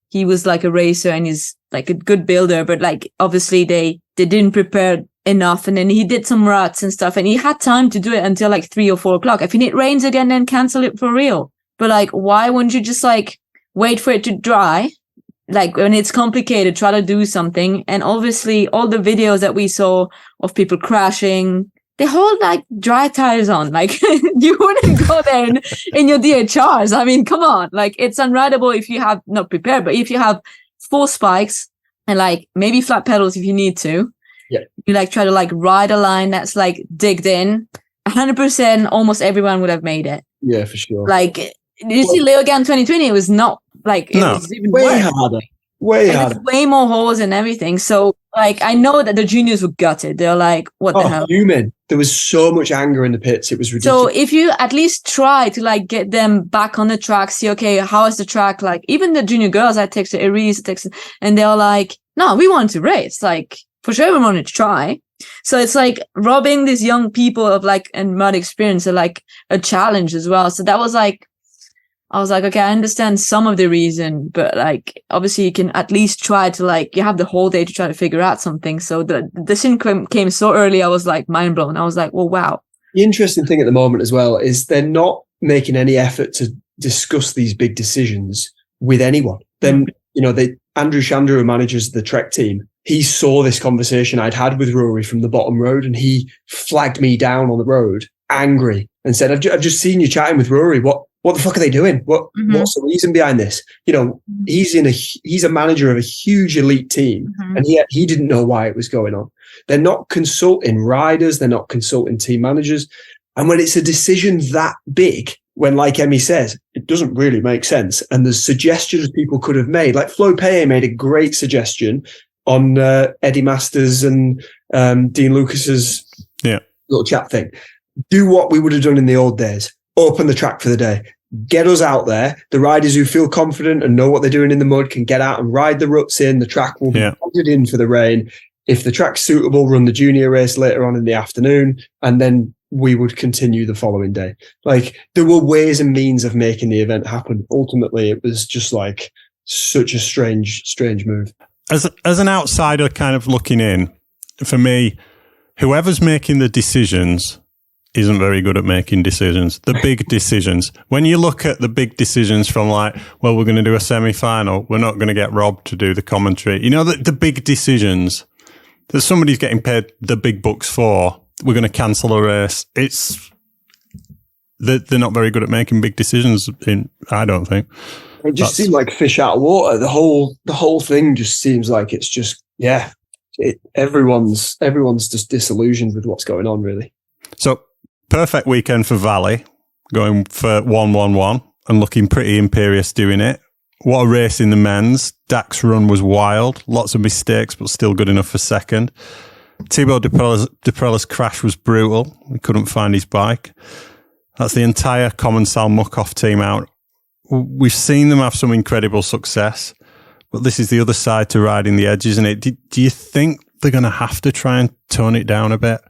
he was a racer and he's a good builder, but obviously they didn't prepare enough, and then he did some ruts and stuff, and he had time to do it until 3 or 4 o'clock. If it rains again, then cancel it for real. But why wouldn't you just wait for it to dry? When it's complicated, try to do something. And obviously all the videos that we saw of people crashing, they hold dry tires on. You wouldn't go there in your DHRs. I mean, come on. It's unrideable if you have not prepared, but if you have 4 spikes and maybe flat pedals if you need to, you try to ride a line that's digged in, 100% almost everyone would have made it. Yeah, for sure. You see Leogan 2020, it was not it was even way worse. harder. Way harder. Way more holes and everything. So I know that the juniors were gutted. They're what the hell? Human. There was so much anger in the pits. It was ridiculous. So if you at least try to get them back on the track, see, okay, how is the track? Even the junior girls I texted, Erise texted, and they're no, we want to race. For sure we wanted to try. So it's robbing these young people of and mud experience of a challenge as well. So that was I was okay, I understand some of the reason, but obviously you can at least try to you have the whole day to try to figure out something. So the decision came so early, I was mind blown. I was well, wow. The interesting thing at the moment as well is they're not making any effort to discuss these big decisions with anyone. Then, Andrew Shander, who manages the Trek team, he saw this conversation I'd had with Rory from the bottom road, and he flagged me down on the road, angry, and said, I've just seen you chatting with Rory. What the fuck are they doing? What's the reason behind this? He's a manager of a huge elite team, and he didn't know why it was going on. They're not consulting riders. They're not consulting team managers. And when it's a decision that big, when, like Emmy says, it doesn't really make sense. And there's suggestions people could have made. Flo Paye made a great suggestion on Eddie Masters and Dean Lucas's little chat thing. Do what we would have done in the old days. Open the track for the day. Get us out there. The riders who feel confident and know what they're doing in the mud can get out and ride the ruts in. The track will be podded in for the rain. If the track's suitable, run the junior race later on in the afternoon, and then we would continue the following day. There were ways and means of making the event happen. Ultimately, it was just such a strange move. As an outsider kind of looking in, for me, whoever's making the decisions isn't very good at making decisions. The big decisions. When you look at the big decisions from well, we're going to do a semi-final, we're not going to get Rob to do the commentary. The big decisions that somebody's getting paid the big bucks for, we're going to cancel a race. They're not very good at making big decisions, I don't think. It just seemed like fish out of water. The whole thing just seems like it's just, everyone's just disillusioned with what's going on, really. So, perfect weekend for Vali, going for 1-1-1 and looking pretty imperious doing it. What a race in the men's. Dak's run was wild. Lots of mistakes, but still good enough for second. Thibaut Deprella's crash was brutal. We couldn't find his bike. That's the entire Commencal Muck-Off team out. We've seen them have some incredible success, but this is the other side to riding the edge, isn't it? Do you think they're going to have to try and tone it down a bit?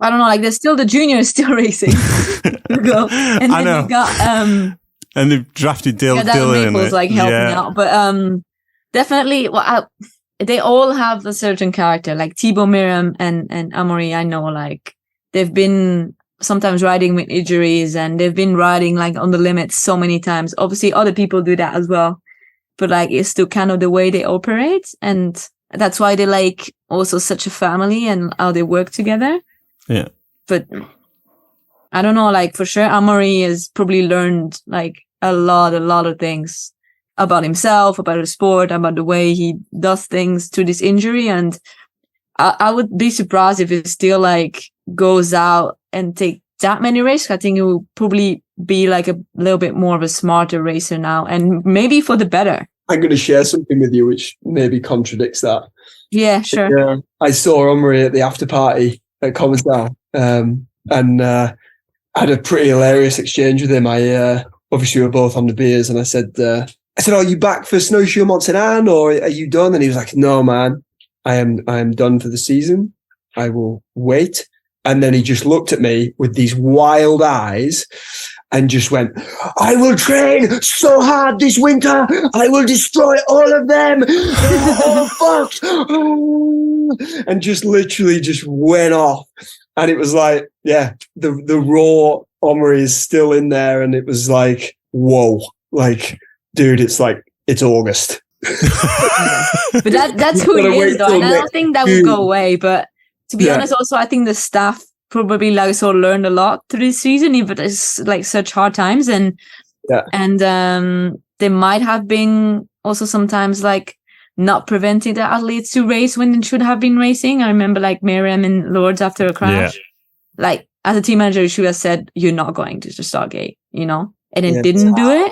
I don't know, like there's still the juniors still racing. And then I know. you got and they've drafted Dylan Maples in like it. helping Yeah. out, but definitely. Well, they all have a certain character. Like Thibaut, Miriam, and Amaury. I know, like they've been sometimes riding with injuries, and they've been riding like on the limits so many times. Obviously, other people do that as well, but like it's still kind of the way they operate, and that's why they like also such a family and how they work together. Yeah. But I don't know, like for sure, Amaury has probably learned like a lot of things about himself, about the sport, about the way he does things to this injury. And I would be surprised if he still like goes out and take that many risks. I think he will probably be like a little bit more of a smarter racer now, and maybe for the better. I'm going to share something with you which maybe contradicts that. Yeah, sure. Yeah, I saw Amaury at the after party at Commissar, and I had a pretty hilarious exchange with him. Obviously we were both on the beers, and I said, "Are you back for Snowshoe Mont-Saint-Anne, or are you done?" And he was like, "No, man, I am done for the season. I will wait." And then he just looked at me with these wild eyes and just went, "I will train so hard this winter. I will destroy all of them. Oh, fuck." And just literally just went off. And it was like, yeah, the raw Amaury is still in there. And it was like, whoa, like, dude, it's August. But that's who he is, though. And I don't think that will go away. But to be honest, also, I think the staff probably like sort of learned a lot through this season, even it's like such hard times. And they might have been also sometimes like not preventing the athletes to race when they should have been racing. I remember like Miriam and Lourdes after a crash. Like as a team manager, she would have said, "You're not going to the start gate," you know, and it didn't do it.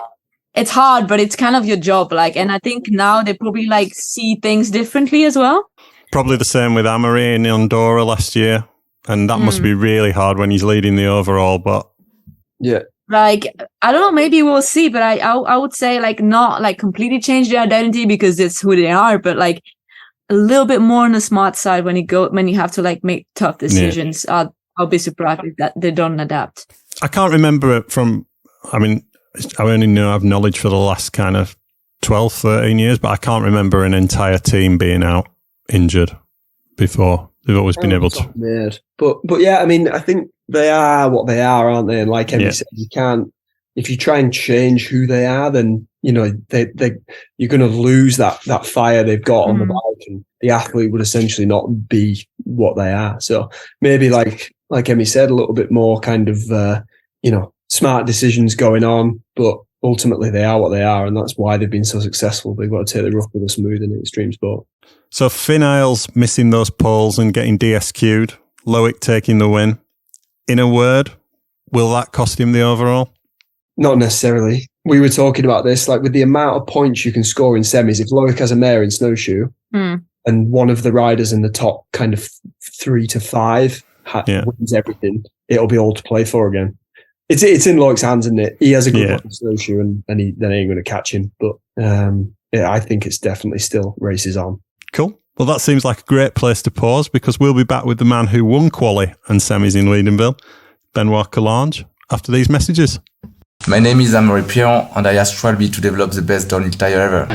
It's hard, but it's kind of your job. Like, and I think now they probably like see things differently as well. Probably the same with Amaury in Andorra last year. And that must be really hard when he's leading the overall, but yeah. Like, I don't know, maybe we'll see, but I would say like not like completely change their identity because it's who they are, but like a little bit more on the smart side when you have to like make tough decisions. Yeah. I'll be surprised if that they don't adapt. I can't remember it I only have knowledge for the last kind of 12, 13 years, but I can't remember an entire team being out injured before. They've always been able to. Made. But yeah, I mean, I think they are what they are, aren't they? And like Emilie said, you can't, if you try and change who they are, then, you know, you're going to lose that fire they've got on the bike, and the athlete would essentially not be what they are. So maybe like Emilie said, a little bit more kind of, smart decisions going on, but ultimately they are what they are, and that's why they've been so successful. They've got to take the rough with the smooth in extreme sport. So Finn Isles missing those poles and getting DSQ'd, Loic taking the win. In a word, will that cost him the overall? Not necessarily. We were talking about this, like with the amount of points you can score in semis, if Loic has a mare in Snowshoe and one of the riders in the top kind of 3 to 5 wins everything, it'll be all to play for again. It's in Loic's hands, isn't it? He has a good one in Snowshoe, and they ain't going to catch him. But I think it's definitely still races on. Cool. Well, that seems like a great place to pause, because we'll be back with the man who won quali and semis in Leadenville, Benoit Coulanges, after these messages. My name is Amaury Pion, and I asked Tralby to develop the best downhill tire ever.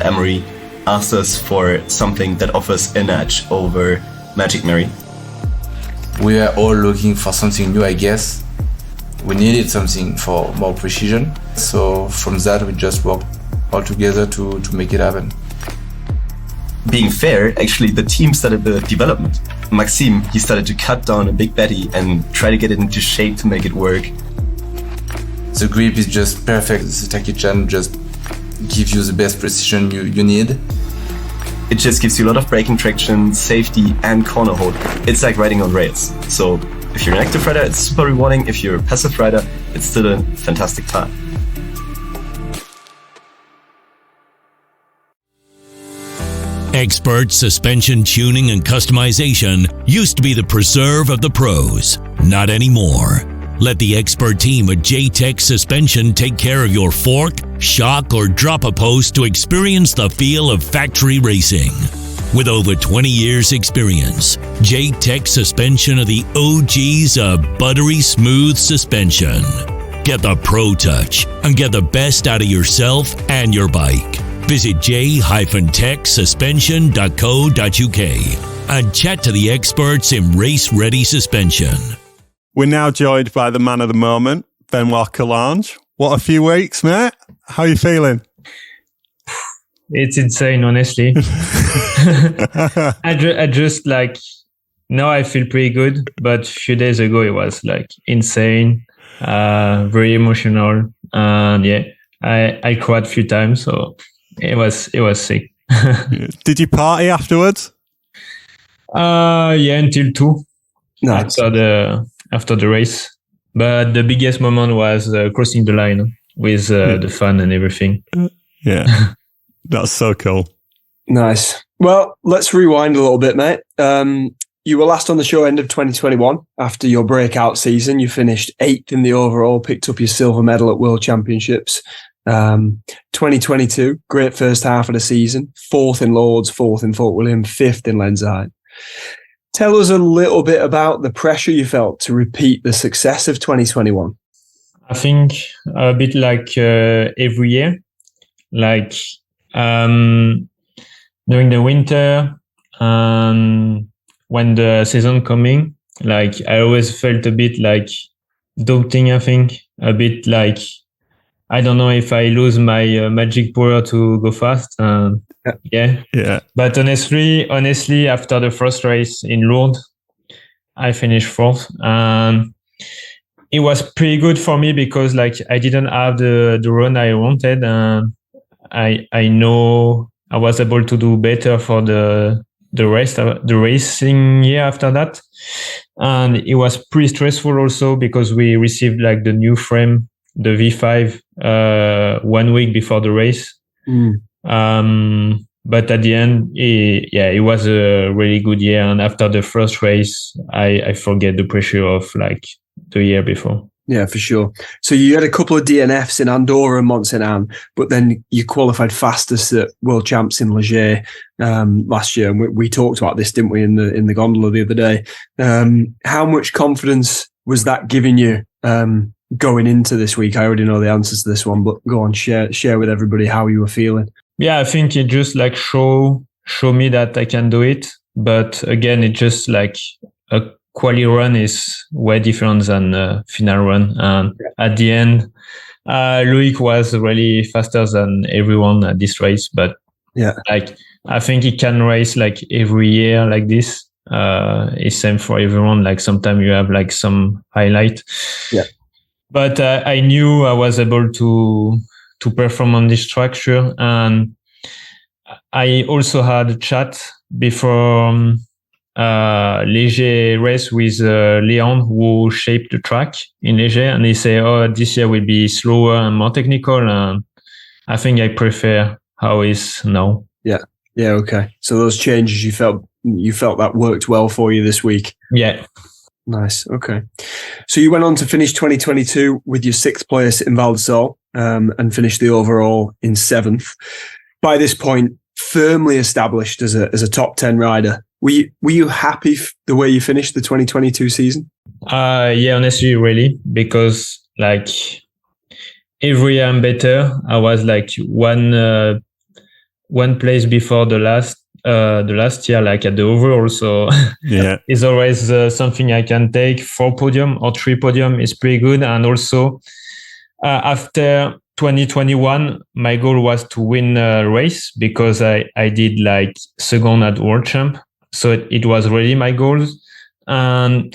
Amaury asked us for something that offers an edge over Magic Mary. We are all looking for something new, I guess. We needed something for more precision. So from that, we just worked all together to make it happen. Being fair, actually, the team started the development. Maxime, he started to cut down a big Betty and try to get it into shape to make it work. The grip is just perfect. The Taki-chan just gives you the best precision you need. It just gives you a lot of braking traction, safety, and corner hold. It's like riding on rails. So if you're an active rider, it's super rewarding. If you're a passive rider, it's still a fantastic time. Expert suspension tuning and customization used to be the preserve of the pros. Not anymore. Let the expert team at JTech Suspension take care of your fork, shock, or drop a post to experience the feel of factory racing. With over 20 years experience, J-Tech Suspension are the OGs of buttery smooth suspension. Get the Pro Touch and get the best out of yourself and your bike. Visit j-tech-suspension.co.uk and chat to the experts in race-ready suspension. We're now joined by the man of the moment, Benoit Coulanges. What a few weeks, mate. How are you feeling? It's insane, honestly. I just like, now I feel pretty good, but a few days ago it was like insane, very emotional. And yeah, I cried a few times, so it was sick. Did you party afterwards? Yeah, until 2. Nice. After the race. But the biggest moment was crossing the line with the fun and everything. Yeah. That's so cool. Nice. Well, let's rewind a little bit, mate. You were last on the show end of 2021. After your breakout season, you finished 8th in the overall, picked up your silver medal at World Championships. 2022, great first half of the season. 4th in Lords, 4th in Fort William, 5th in Lenzerheide. Tell us a little bit about the pressure you felt to repeat the success of 2021. I think a bit like every year, like during the winter and when the season coming, like I always felt a bit like doubting, I think, a bit like, I don't know if I lose my magic power to go fast. Yeah. But honestly, after the first race in Lourdes, I finished 4th. It was pretty good for me because like I didn't have the run I wanted. I know I was able to do better for the racing year after that. And it was pretty stressful also because we received like the new frame, the V5, 1 week before the race. But at the end, it was a really good year. And after the first race, I forget the pressure of like the year before. Yeah, for sure. So you had a couple of DNFs in Andorra and Mont-Saint-Anne, but then you qualified fastest at World Champs in Ligier last year. And we talked about this, didn't we, in the gondola the other day? How much confidence was that giving you going into this week? I already know the answers to this one, but go on, share with everybody how you were feeling. Yeah, I think it just like show me that I can do it. But again, it just like a quali run is way different than a final run. And at the end, Loic was really faster than everyone at this race. But like I think he can race like every year like this. It's same for everyone. Like sometimes you have like some highlight. Yeah. But I knew I was able to perform on this structure. And I also had a chat before Ligier race with Leon, who shaped the track in Ligier. And he said, this year will be slower and more technical. And I think I prefer how it is now. Yeah. Yeah. Okay. So those changes you felt that worked well for you this week. Yeah. Nice. Okay. So you went on to finish 2022 with your 6th place in Val d'Isole, and finished the overall in 7th. By this point, firmly established as a top 10 rider. Were you happy the way you finished the 2022 season? Yeah, honestly, really, because like every year I'm better. I was like one place before the last year, like at the overall. So yeah, it's always something I can take. 4 podium or 3 podium is pretty good. And also after 2021, my goal was to win a race because I did like second at World Champ. So it was really my goal. And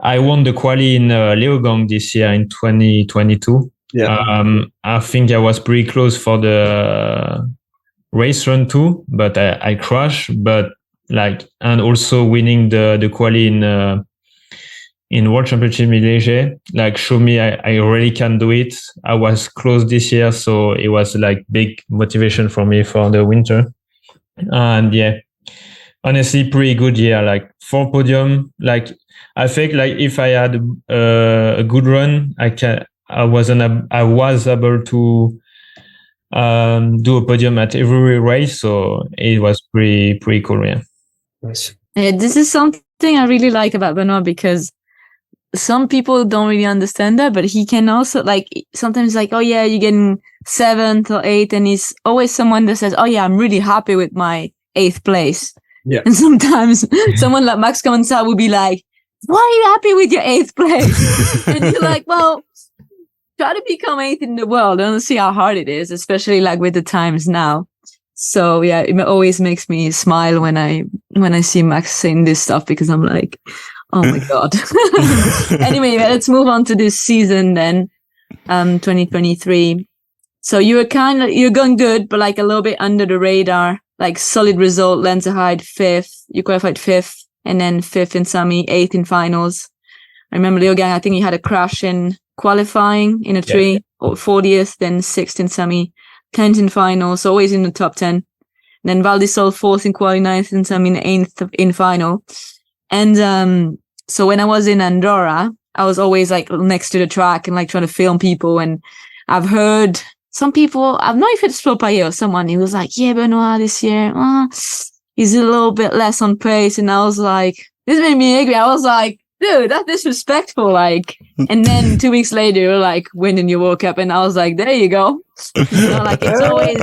I won the quali in Leogang this year in 2022. Yeah. I think I was pretty close for the race run too, but I crashed. But like, and also winning the quali in World Championship in Ligier, like show me I really can do it. I was close this year, so it was like big motivation for me for the winter. And yeah, honestly, pretty good year. Like 4 podium. Like I think like if I had a good run, I was able to do a podium at every race. So it was pretty cool. Yeah. Nice. This is something I really like about Benoit, because some people don't really understand that, but he can also like sometimes like, oh yeah, you're getting 7th or 8th, and he's always someone that says, oh yeah, I'm really happy with my 8th place. Yeah. And sometimes someone like Max Commensal would be like, why are you happy with your 8th place? And you're like, well, try to become 8th in the world. I don't see how hard it is, especially like with the times now. So yeah, it always makes me smile when I see Max saying this stuff, because I'm like, oh my God. Anyway, let's move on to this season then, 2023. So you're going good, but like a little bit under the radar, like solid result, Lenzerheide 5th, you qualified 5th, and then 5th in semi, 8th in finals. I remember Leogang, I think you had a crash in qualifying in a tree, or 40th, then 6th in semi, 10th in finals, so always in the top 10. And then Vali Höll 4th in quali, 9th in semi, 8th in final. And so when I was in Andorra, I was always like next to the track and like trying to film people. And I've heard some people, I don't know if it's Flo Payet or someone, he was like, yeah, Benoit this year, he's a little bit less on pace. And I was like, this made me angry. I was like, dude, that's disrespectful. Like, and then 2 weeks later, you're like winning your World Cup. And I was like, there you go. You know, like it's always,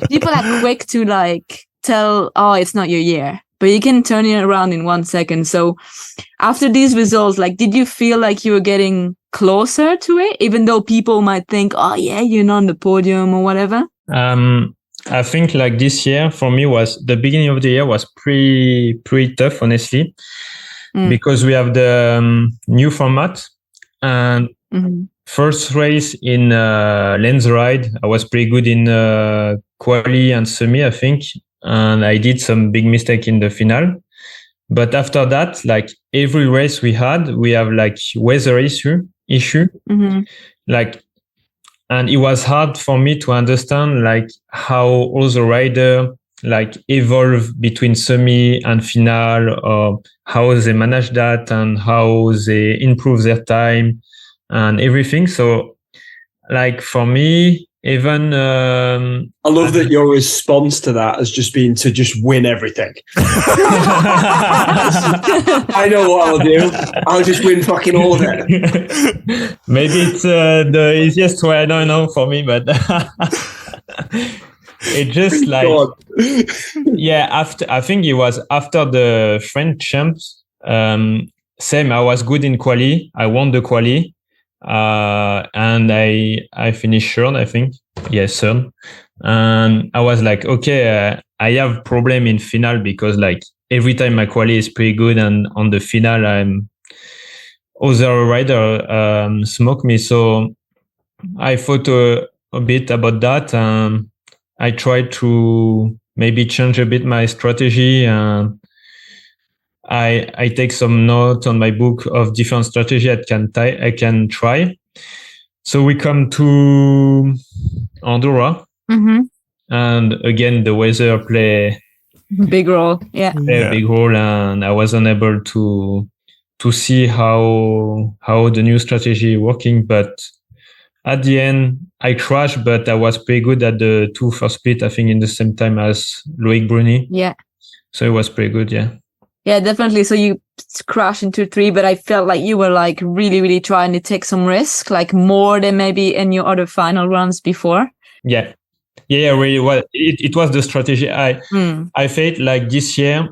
people are quick to like tell, oh, it's not your year, but you can turn it around in 1 second. So after these results, like, did you feel like you were getting closer to it, even though people might think, oh yeah, you're not on the podium or whatever? I think like this year for me was the beginning of the year was pretty tough, honestly, because we have the new format, and first race in Lenzerheide, I was pretty good in quali and semi, I think, and I did some big mistake in the final. But after that, like every race we have like weather issue, like, and it was hard for me to understand like how all the rider like evolve between semi and final, or how they manage that and how they improve their time and everything. So like for me, even I love that your response to that has just been to just win everything. I know what I'll do. I'll just win fucking all of it. Maybe it's the easiest way, I don't know, for me, but it just like I think it was after the French champs, same, I was good in quali, I won the quali, and I finished third, I think. Yes, third. And I was like, okay, I have problem in final, because like every time my quali is pretty good, and on the final other rider smoke me. So I thought a bit about that, and I tried to maybe change a bit my strategy, and I take some notes on my book of different strategy I can try. So we come to Andorra, and again the weather play big role. Yeah, a big role, and I was unable to see how the new strategy working. But at the end, I crashed, but I was pretty good at the 2 first split, I think, in the same time as Loic Bruni. Yeah. So it was pretty good, yeah. Yeah, definitely. So you crashed into 3, but I felt like you were like really, really trying to take some risk, like more than maybe in your other final runs before. Yeah, really. Well, it was the strategy. I felt like this year,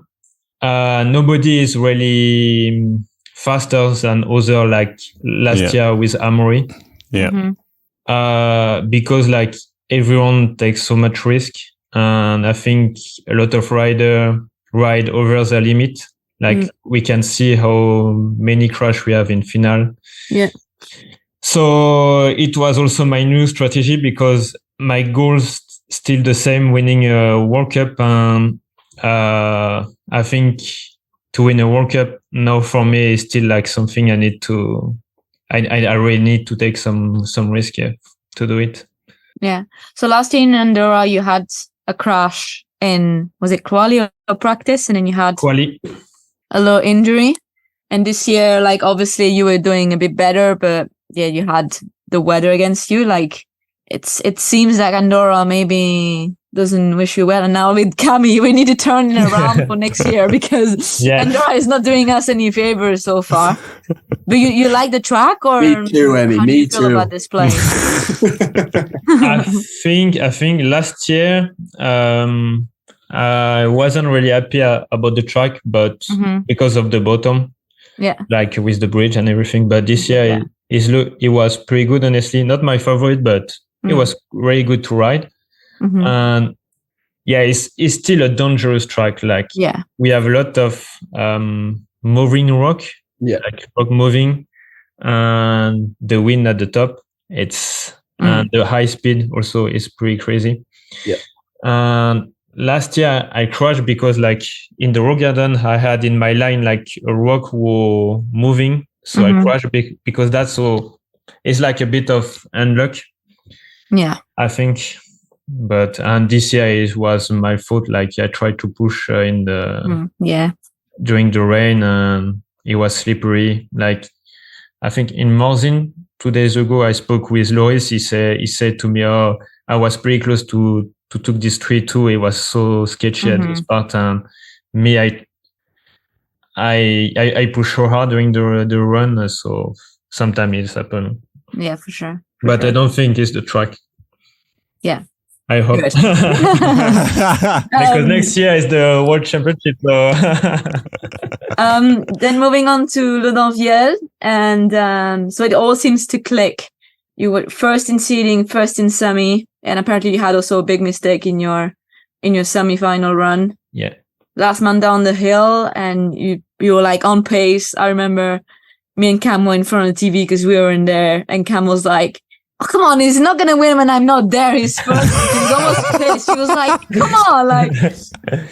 nobody is really faster than other, like last year with Amaury. Yeah. Because like everyone takes so much risk, and I think a lot of riders ride over the limit. Like we can see how many crash we have in final. Yeah. So it was also my new strategy, because my goal's still the same, winning a World Cup. And I think to win a World Cup now for me is still like something I need to, I really need to take some risk to do it. Yeah. So last year in Andorra, you had a crash in, was it quali or practice? And then you had quali, a little injury. And this year, like obviously you were doing a bit better, but yeah, you had the weather against you. Like, it seems like Andorra maybe doesn't wish you well. And now with Camille, we need to turn it around for next year because Andorra is not doing us any favors so far. But you like the track, or me too, Emmy. How do Me you feel too. about this place? I think last year I wasn't really happy about the track, but because of the bottom, like with the bridge and everything. But this year it was pretty good, honestly. Not my favorite, but it was really good to ride. And it's still a dangerous track. Like we have a lot of moving rock, like rock moving, and the wind at the top. And the high speed also is pretty crazy. And last year I crashed because like in the rock garden I had in my line like a rock was moving, so I crashed because that's so. It's like a bit of unluck. I think. But this year it was my fault. Like I tried to push in the during the rain, and it was slippery. Like I think in Morzine 2 days ago, I spoke with Loris. He said to me, "Oh, I was pretty close to took this tree too. It was so sketchy at this part." And me, I push so hard during the run, so sometimes it's happened. Yeah, for sure. But I don't think it's the track. Yeah. I hope. Because next year is the World Championship. So. Then moving on to Le Danviel, and so it all seems to click. You were first in seeding, first in semi, and apparently you had also a big mistake in your semi-final run. Yeah. Last man down the hill, and you were like on pace. I remember me and Cam were in front of the TV because we were in there, and Cam was like, "Oh, come on, he's not gonna win when I'm not there. He's first." He was almost pissed. She was like, "Come on," like.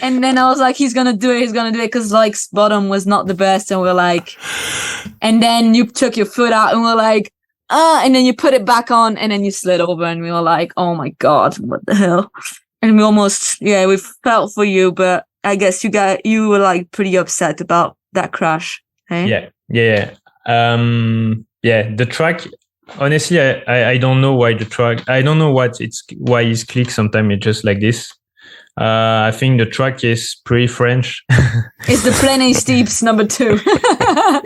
And then I was like, "He's gonna do it. Because like bottom was not the best." And we're like, and then you took your foot out, and we're like, and then you put it back on, and then you slid over, and we were like, "Oh my god, what the hell?" And we almost, we felt for you, but I guess you were like pretty upset about that crash. Hey? Yeah. The track. Honestly, I don't know why the track. I don't know why it's click. Sometimes it's just like this. I think the track is pretty French. It's the Plaine Steeps number 2.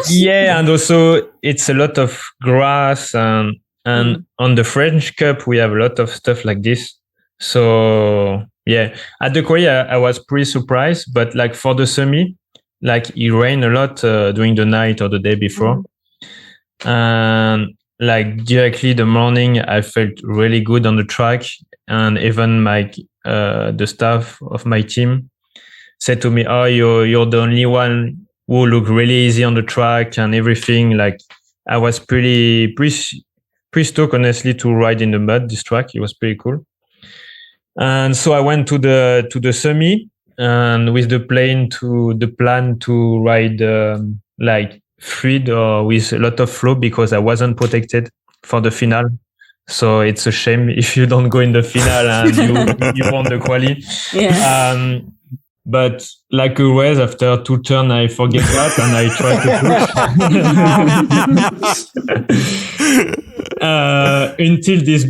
Yeah, and also it's a lot of grass and on the French Cup we have a lot of stuff like this. So at the Korea I was pretty surprised, but like for the semi, like it rained a lot during the night or the day before, and like directly the morning I felt really good on the track, and even the staff of my team said to me, "Oh, you're the only one who looked really easy on the track and everything." Like I was pretty stoked, honestly, to ride in the mud this track. It was pretty cool. And so I went to the semi, and with the plan to ride like fluid or with a lot of flow, because I wasn't protected for the final. So it's a shame if you don't go in the final and you won the quali. Yeah. But like always, after 2 turns, I forget that and I try to push. Until this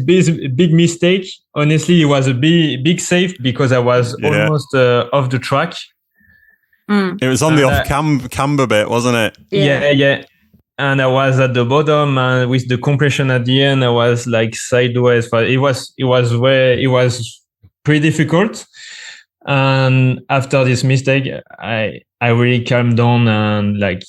big mistake. Honestly, it was a big save because I was almost off the track. It was on the off camber bit, wasn't it? Yeah. And I was at the bottom, and with the compression at the end, I was like sideways. But it was pretty difficult. And after this mistake, I really calmed down and like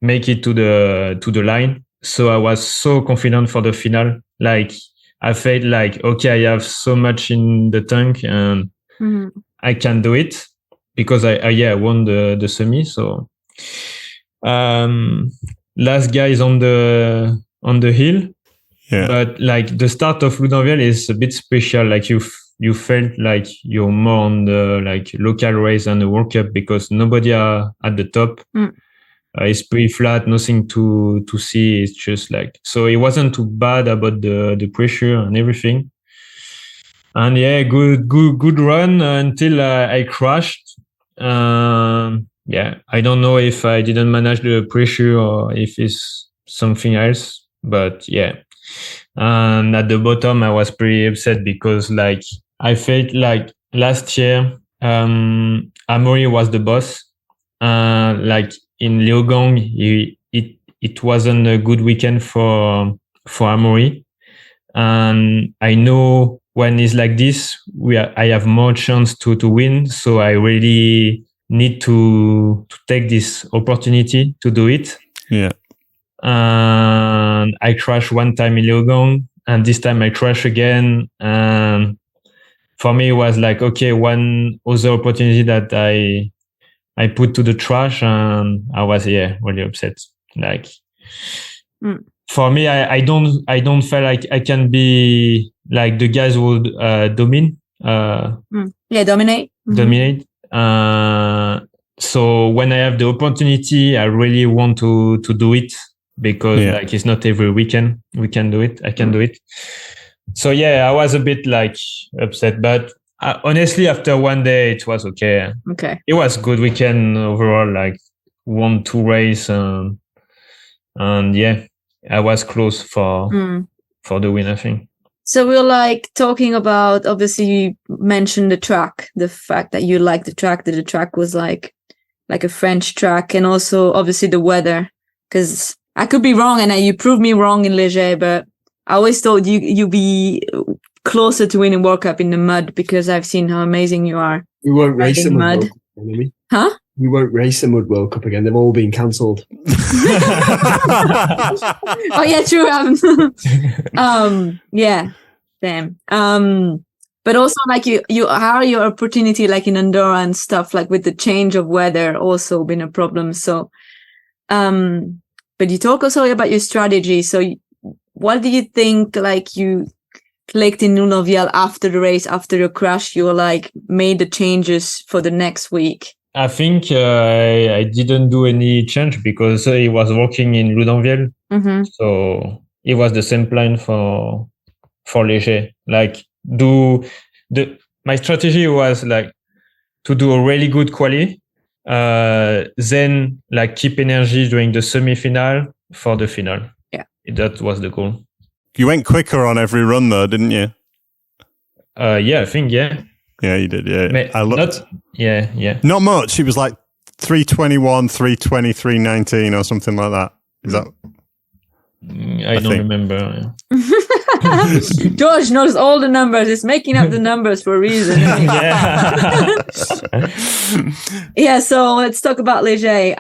make it to the line. So I was so confident for the final. Like I felt like, okay, I have so much in the tank and I can do it, because I won the semi. So last guy is on the hill. Yeah. But like the start of Le Danviel is a bit special. Like you felt like you're more on the like local race than the World Cup, because nobody are at the top. It's pretty flat, nothing to see. It's just like, so it wasn't too bad about the pressure and everything. And good run until I crashed. I don't know if I didn't manage the pressure or if it's something else, but And at the bottom, I was pretty upset because like I felt like last year, Amaury was the boss. Like in Leogong, it wasn't a good weekend for Amaury. And I know when it's like this, I have more chance to win. So I really need to take this opportunity to do it. Yeah. And I crashed one time in Leogong, and this time I crashed again. And for me, it was like, okay, one other opportunity that I put to the trash, and I was really upset. Like for me, I don't feel like I can be like the guys would dominate. Dominate. Dominate. So when I have the opportunity, I really want to do it because like it's not every weekend we can do it. I can do it. So I was a bit like upset, but honestly, after one day, it was okay. Okay. It was good weekend overall. Like 1-2 race, and I was close for the win, I think. So we're like talking about, obviously you mentioned the track, the fact that you liked the track, that the track was like a French track, and also obviously the weather, because I could be wrong and you proved me wrong in Léger, but I always thought you'd be closer to winning World Cup in the mud because I've seen how amazing you are. We won't race the Mud World Cup again, Emilie. Huh? We won't race the Mud World Cup again. They've all been cancelled. Oh yeah, true. Yeah, damn. But also like you how are your opportunity like in Andorra and stuff, like with the change of weather also been a problem. So, but you talk also about your strategy. So what do you think like you clicked in Louvain after the race, after the crash, you like made the changes for the next week? I think I didn't do any change because he was working in Louvain. Mm-hmm. So it was the same plan for Léger. Like my strategy was like to do a really good quali, then like keep energy during the semi-final for the final. Yeah. That was the goal. You went quicker on every run though, didn't you? I think, yeah. Yeah, you did, yeah. I looked. Not much. It was like 3:21, 3:20, 3:19 or something like that. Is that? I don't remember. George knows all the numbers. He's making up the numbers for a reason. Yeah, so let's talk about Léger.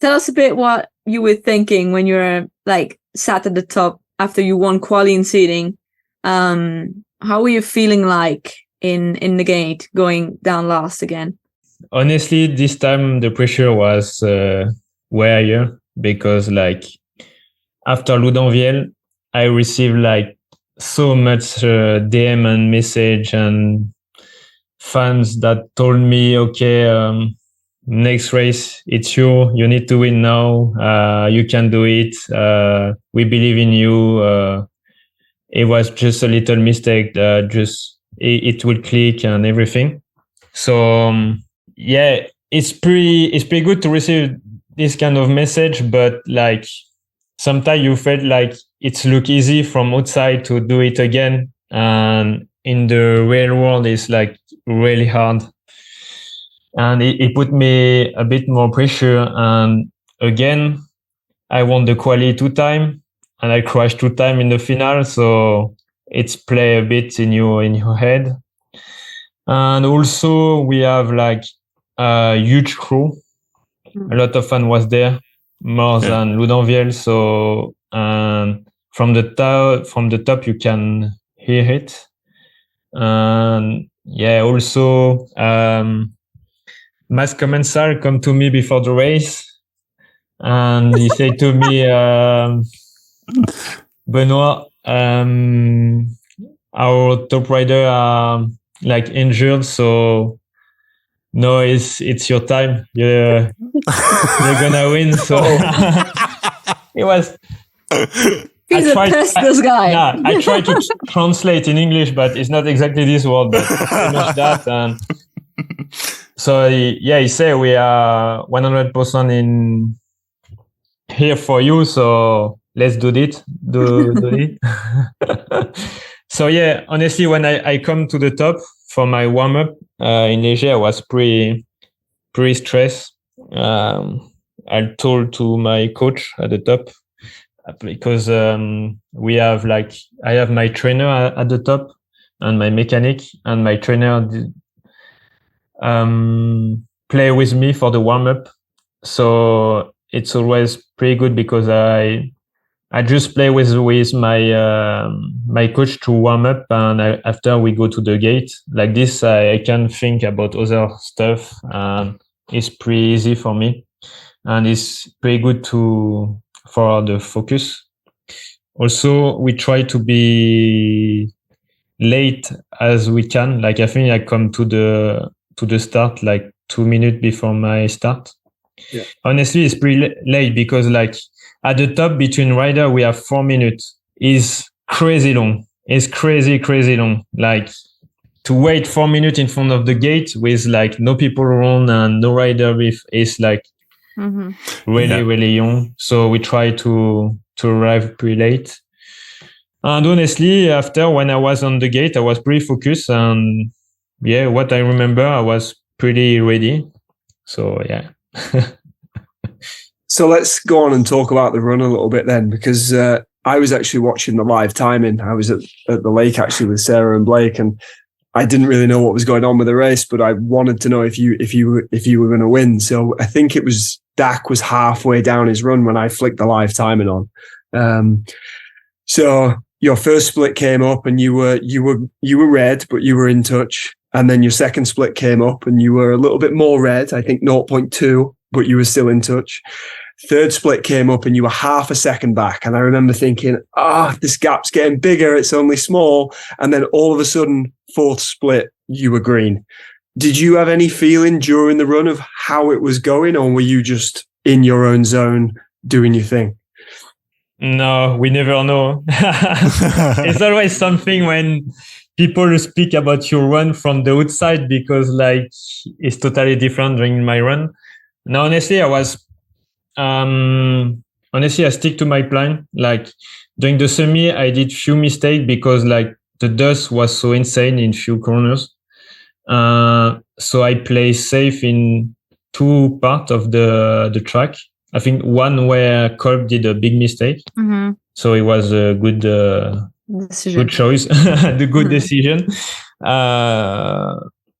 Tell us a bit what you were thinking when you were like sat at the top after you won quali and seeding. How were you feeling like in the gate going down last again? Honestly, this time the pressure was way higher because like after Louvain, I received like so much DM and message and fans that told me, okay, next race, it's you. You need to win now. You can do it. We believe in you. It was just a little mistake. It will click and everything. So it's pretty good to receive this kind of message, but like sometimes you felt like it's look easy from outside to do it again, and in the real world it's like really hard, and it put me a bit more pressure. And again, I won the quali 2 times and I crashed 2 times in the final, so it's play a bit in your head. And also we have like a huge crew. A lot of fun was there, more than Louvain. So from the top you can hear it. And also Mas Commensal come to me before the race, and he said to me, Benoit, our top rider are like injured, so no, it's your time. You're gonna win. So it was. He's a pest, this guy. Yeah, I tried to translate in English, but it's not exactly this word, but pretty much that. And so he said we are 100% in here for you. So let's do it. Do it. So yeah, honestly, when I come to the top for my warm up in Asia, I was pretty stressed. I told to my coach at the top because we have I have my trainer at the top and my mechanic, and my trainer play with me for the warm up. So it's always pretty good because I just play with my my coach to warm up, and after we go to the gate. Like this, I can think about other stuff, and it's pretty easy for me, and it's pretty good for the focus. Also, we try to be late as we can. Like I think I come to the start like 2 minutes before my start. Yeah. Honestly, it's pretty late because at the top between rider, we have 4 minutes. It's crazy long. It's crazy long. Like to wait 4 minutes in front of the gate with no people around and no rider with is really young. So we try to arrive pretty late. And honestly, after when I was on the gate, I was pretty focused, and yeah, what I remember, I was pretty ready. So yeah. So let's go on and talk about the run a little bit then, because I was actually watching the live timing. I was at the lake actually with Sarah and Blake, and I didn't really know what was going on with the race, but I wanted to know if you were going to win. So I think it was Dak was halfway down his run when I flicked the live timing on. So your first split came up and you were red, but you were in touch. And then your second split came up and you were a little bit more red, I think 0.2, but you were still in touch. Third split came up and you were half a second back. And I remember thinking, this gap's getting bigger. It's only small. And then all of a sudden, fourth split, you were green. Did you have any feeling during the run of how it was going, or were you just in your own zone doing your thing? No, we never know. It's always something when people speak about your run from the outside, because it's totally different during my run. Now, honestly, I stick to my plan. During the semi, I did few mistakes because the dust was so insane in few corners. So I play safe in two parts of the track. I think one where Kolb did a big mistake. Mm-hmm. So it was a good choice, the good decision.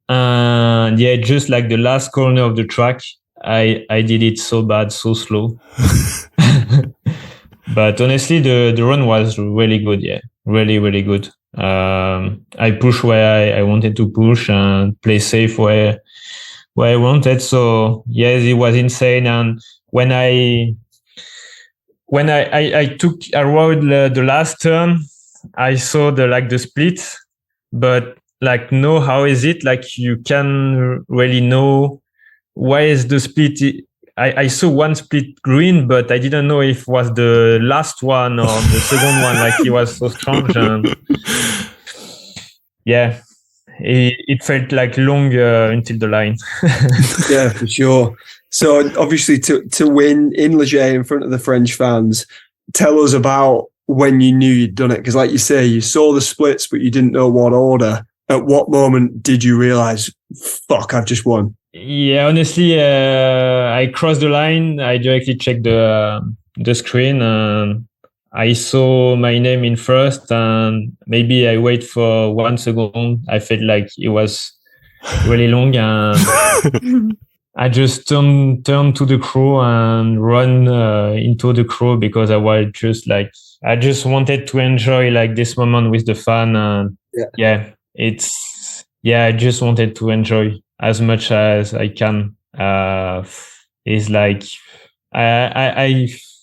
And yeah, just the last corner of the track, I did it so bad, so slow. But honestly, the run was really good. Yeah, really, really good. I pushed where I wanted to push and play safe where I wanted. So yes, it was insane. And when I took around the last turn, I saw the split, but know how is it? You can really know why is the split. I saw one split green, but I didn't know if it was the last one or the second one. It was so strange. And yeah, it felt long until the line. Yeah, for sure. So obviously to win in Leger in front of the French fans, tell us about when you knew you'd done it. Because like you say, you saw the splits, but you didn't know what order. At what moment did you realize, fuck, I've just won? Yeah, honestly, I crossed the line. I directly checked the screen and I saw my name in first, and maybe I wait for 1 second. I felt like it was really long, and I just turned to the crew and run into the crew because I was just I just wanted to enjoy this moment with the fan, and I just wanted to enjoy as much as I can. It's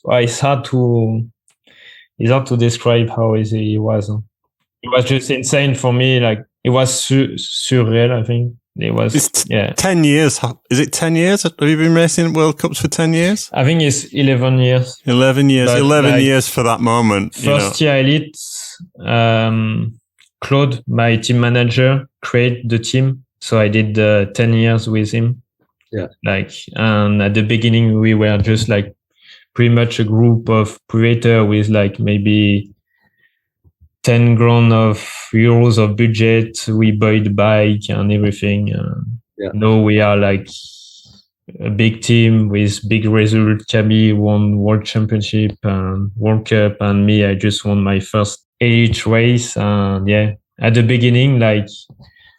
it's hard to describe how easy it was. It was just insane for me. It was surreal, I think. It was 10 years. Is it 10 years? Have you been racing World Cups for 10 years? I think it's 11 years. 11 years. But 11 years for that moment. First year elite, Claude, my team manager, created the team. So I did 10 years with him. Yeah. And at the beginning, we were just pretty much a group of privateers with like maybe 10 grand of euros of budget. We buy the bike and everything. Now we are like a big team with big results. Camille won World Championship and World Cup, and me, I just won my first age race. And at the beginning, like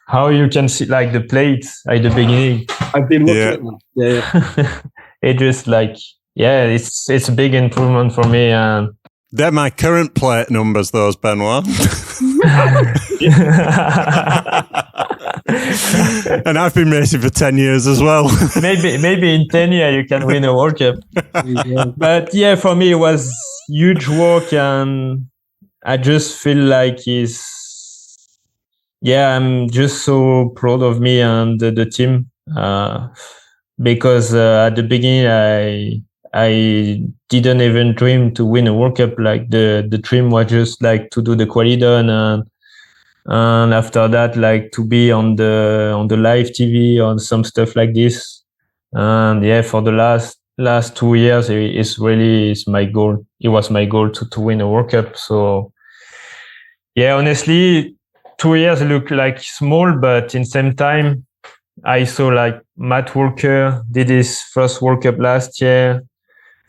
how you can see like the plates at the beginning. I've been looking at them. Yeah. It just like, it's a big improvement for me. And they're my current plate numbers, those, Benoit. And I've been racing for 10 years as well. maybe in 10 years you can win a World Cup. But for me it was huge work, and I just feel like I'm just so proud of me and the team, because at the beginning I didn't even dream to win a World Cup. Like the dream was just like to do the quali done, and after that, like to be on the live TV or some stuff like this. And for the last 2 years, it's my goal. It was my goal to win a World Cup. So honestly, 2 years look like small, but in same time, I saw like Matt Walker did his first World Cup last year,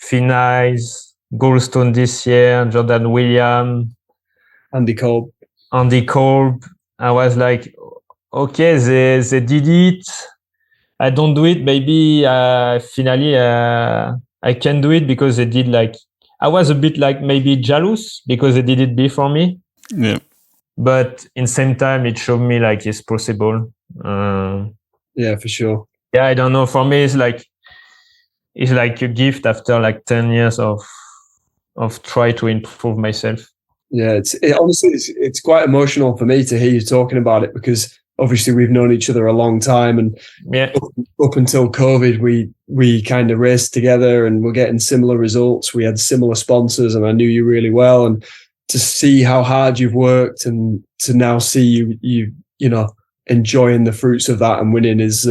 Finais, Goldstone this year, Jordan Williams, Andy Kolb. I was like, okay, they did it. I don't do it. Maybe finally I can do it, because they did like, I was a bit like maybe jealous because they did it before me. Yeah. But in same time, it showed me like it's possible. Yeah, for sure. Yeah, I don't know. For me, it's like a gift after like 10 years of try to improve myself. Yeah, honestly, it's quite emotional for me to hear you talking about it, because obviously we've known each other a long time, and up until COVID, we kind of raced together and we're getting similar results. We had similar sponsors, and I knew you really well. And to see how hard you've worked, and to now see you enjoying the fruits of that and winning is,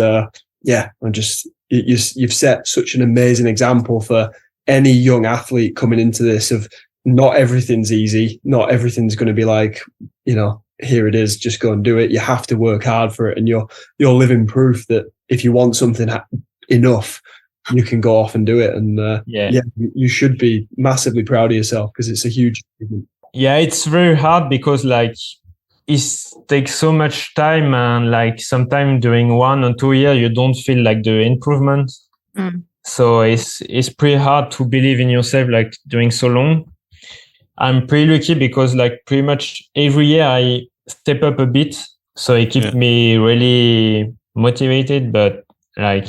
you've set such an amazing example for any young athlete coming into this of, not everything's easy. Not everything's going to be like, here it is, just go and do it. You have to work hard for it. And you're living proof that if you want something enough, you can go off and do it. And you should be massively proud of yourself, because it's a huge achievement. Yeah, it's very hard because like it takes so much time, and like sometimes during 1 or 2 years, you don't feel like the improvement. So it's pretty hard to believe in yourself like doing so long. I'm pretty lucky because like pretty much every year I step up a bit. So it keeps me really motivated. But like,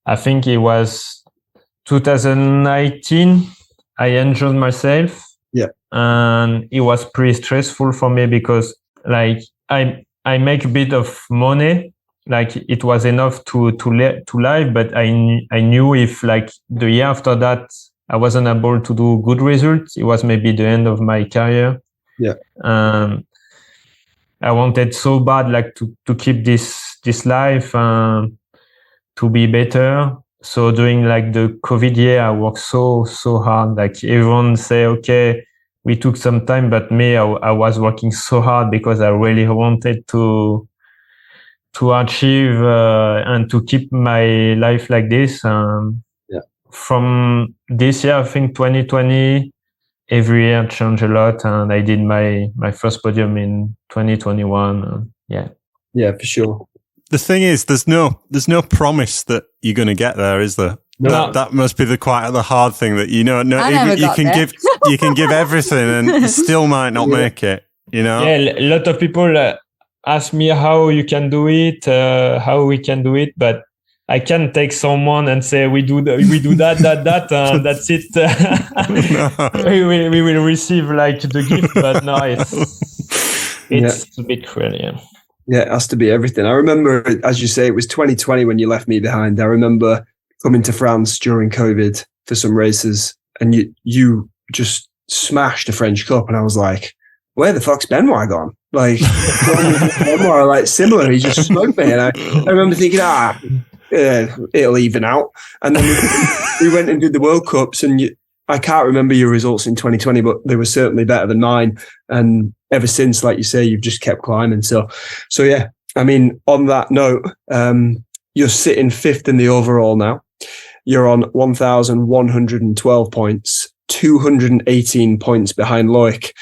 I think it was 2019, I enjoyed myself. Yeah. And it was pretty stressful for me because like I make a bit of money. Like it was enough to live, but I knew if like the year after that, I wasn't able to do good results, it was maybe the end of my career. Yeah. I wanted so bad, like to keep this life, to be better. So during like the COVID year, I worked so hard. Like everyone say, okay, we took some time, but me, I was working so hard because I really wanted to achieve and to keep my life like this. From this year, I think 2020, every year changed a lot, and I did my first podium in 2021. Yeah, for sure. The thing is, there's no promise that you're going to get there, is there? No. That must be quite the hard thing, that you can give everything and you still might not make it. Yeah, a lot of people ask me how you can do it, how we can do it, but I can take someone and say we do that, and that's it. we will receive like the gift, but no, it's a bit cruel. Yeah, it has to be everything. I remember, as you say, it was 2020 when you left me behind. I remember coming to France during COVID for some races, and you just smashed the French Cup, and I was like, where the fuck's Benoit gone? Like, Benoit, like similar, he just smoked me, and I remember thinking, it'll even out. And then we went and did the World Cups, and I can't remember your results in 2020, but they were certainly better than mine. And ever since, like you say, you've just kept climbing. So yeah, I mean, on that note, you're sitting 5th in the overall now. You're on 1,112 points, 218 points behind Loic.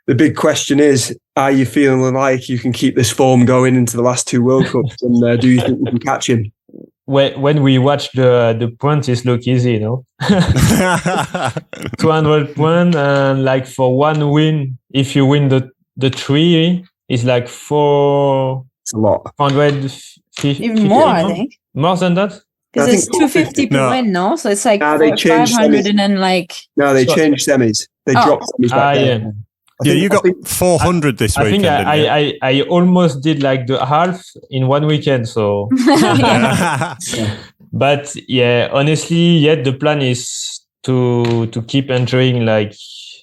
The big question is, are you feeling like you can keep this form going into the last 2 World Cups? And do you think you can catch him? When we watch the points, it look easy, 200 points, and like for one win, if you win the 3, it's like 4. It's a lot. 450. Even more, I think. More than that? Because it's 250 per win, no? So it's like they changed 500 semis. and then like... No, they changed semis. They dropped semis back there. Yeah. Yeah, you got 400 this weekend. I almost did like the half in one weekend. So, but yeah, honestly, the plan is to keep enjoying like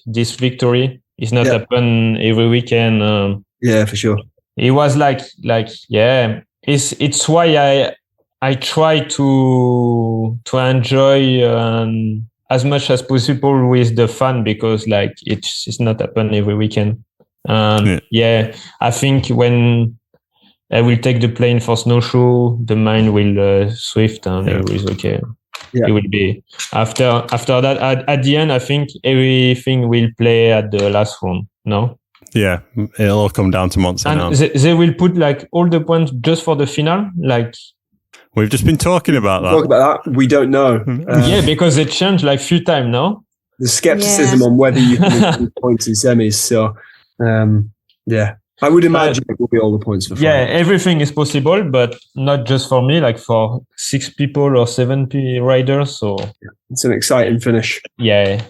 this victory. It's not happen every weekend. Yeah, for sure. It was like it's why I try to enjoy as much as possible with the fun, because like it's not happen every weekend. I think when I will take the plane for snowshoe, the mind will swift and it is okay. It will be after that at the end. I think everything will play at the last round. No. Yeah, it'll all come down to Monza now. They will put like all the points just for the final, like. We've just been talking about that. We don't know. Because it changed like few times, no? The skepticism on whether you can win points in semis. So, I would imagine it will be all the points for fun. Yeah, everything is possible, but not just for me, like for 6 people or 7 riders. So it's an exciting finish. Yeah.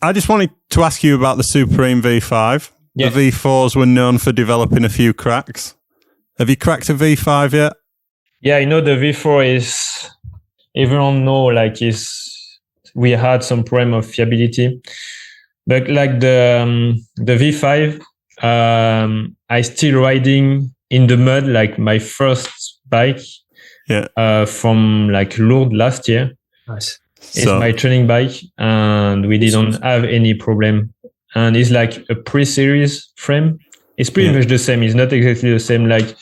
I just wanted to ask you about the Supreme V5. The V4s were known for developing a few cracks. Have you cracked a V5 yet? Yeah, the V4 is, everyone know, like we had some problem of fiability, but like the V5, I still riding in the mud, like my first bike, from like Lourdes last year. Nice. It's my training bike, and we didn't have any problem. And it's like a pre-series frame. It's pretty much the same. It's not exactly the same. Like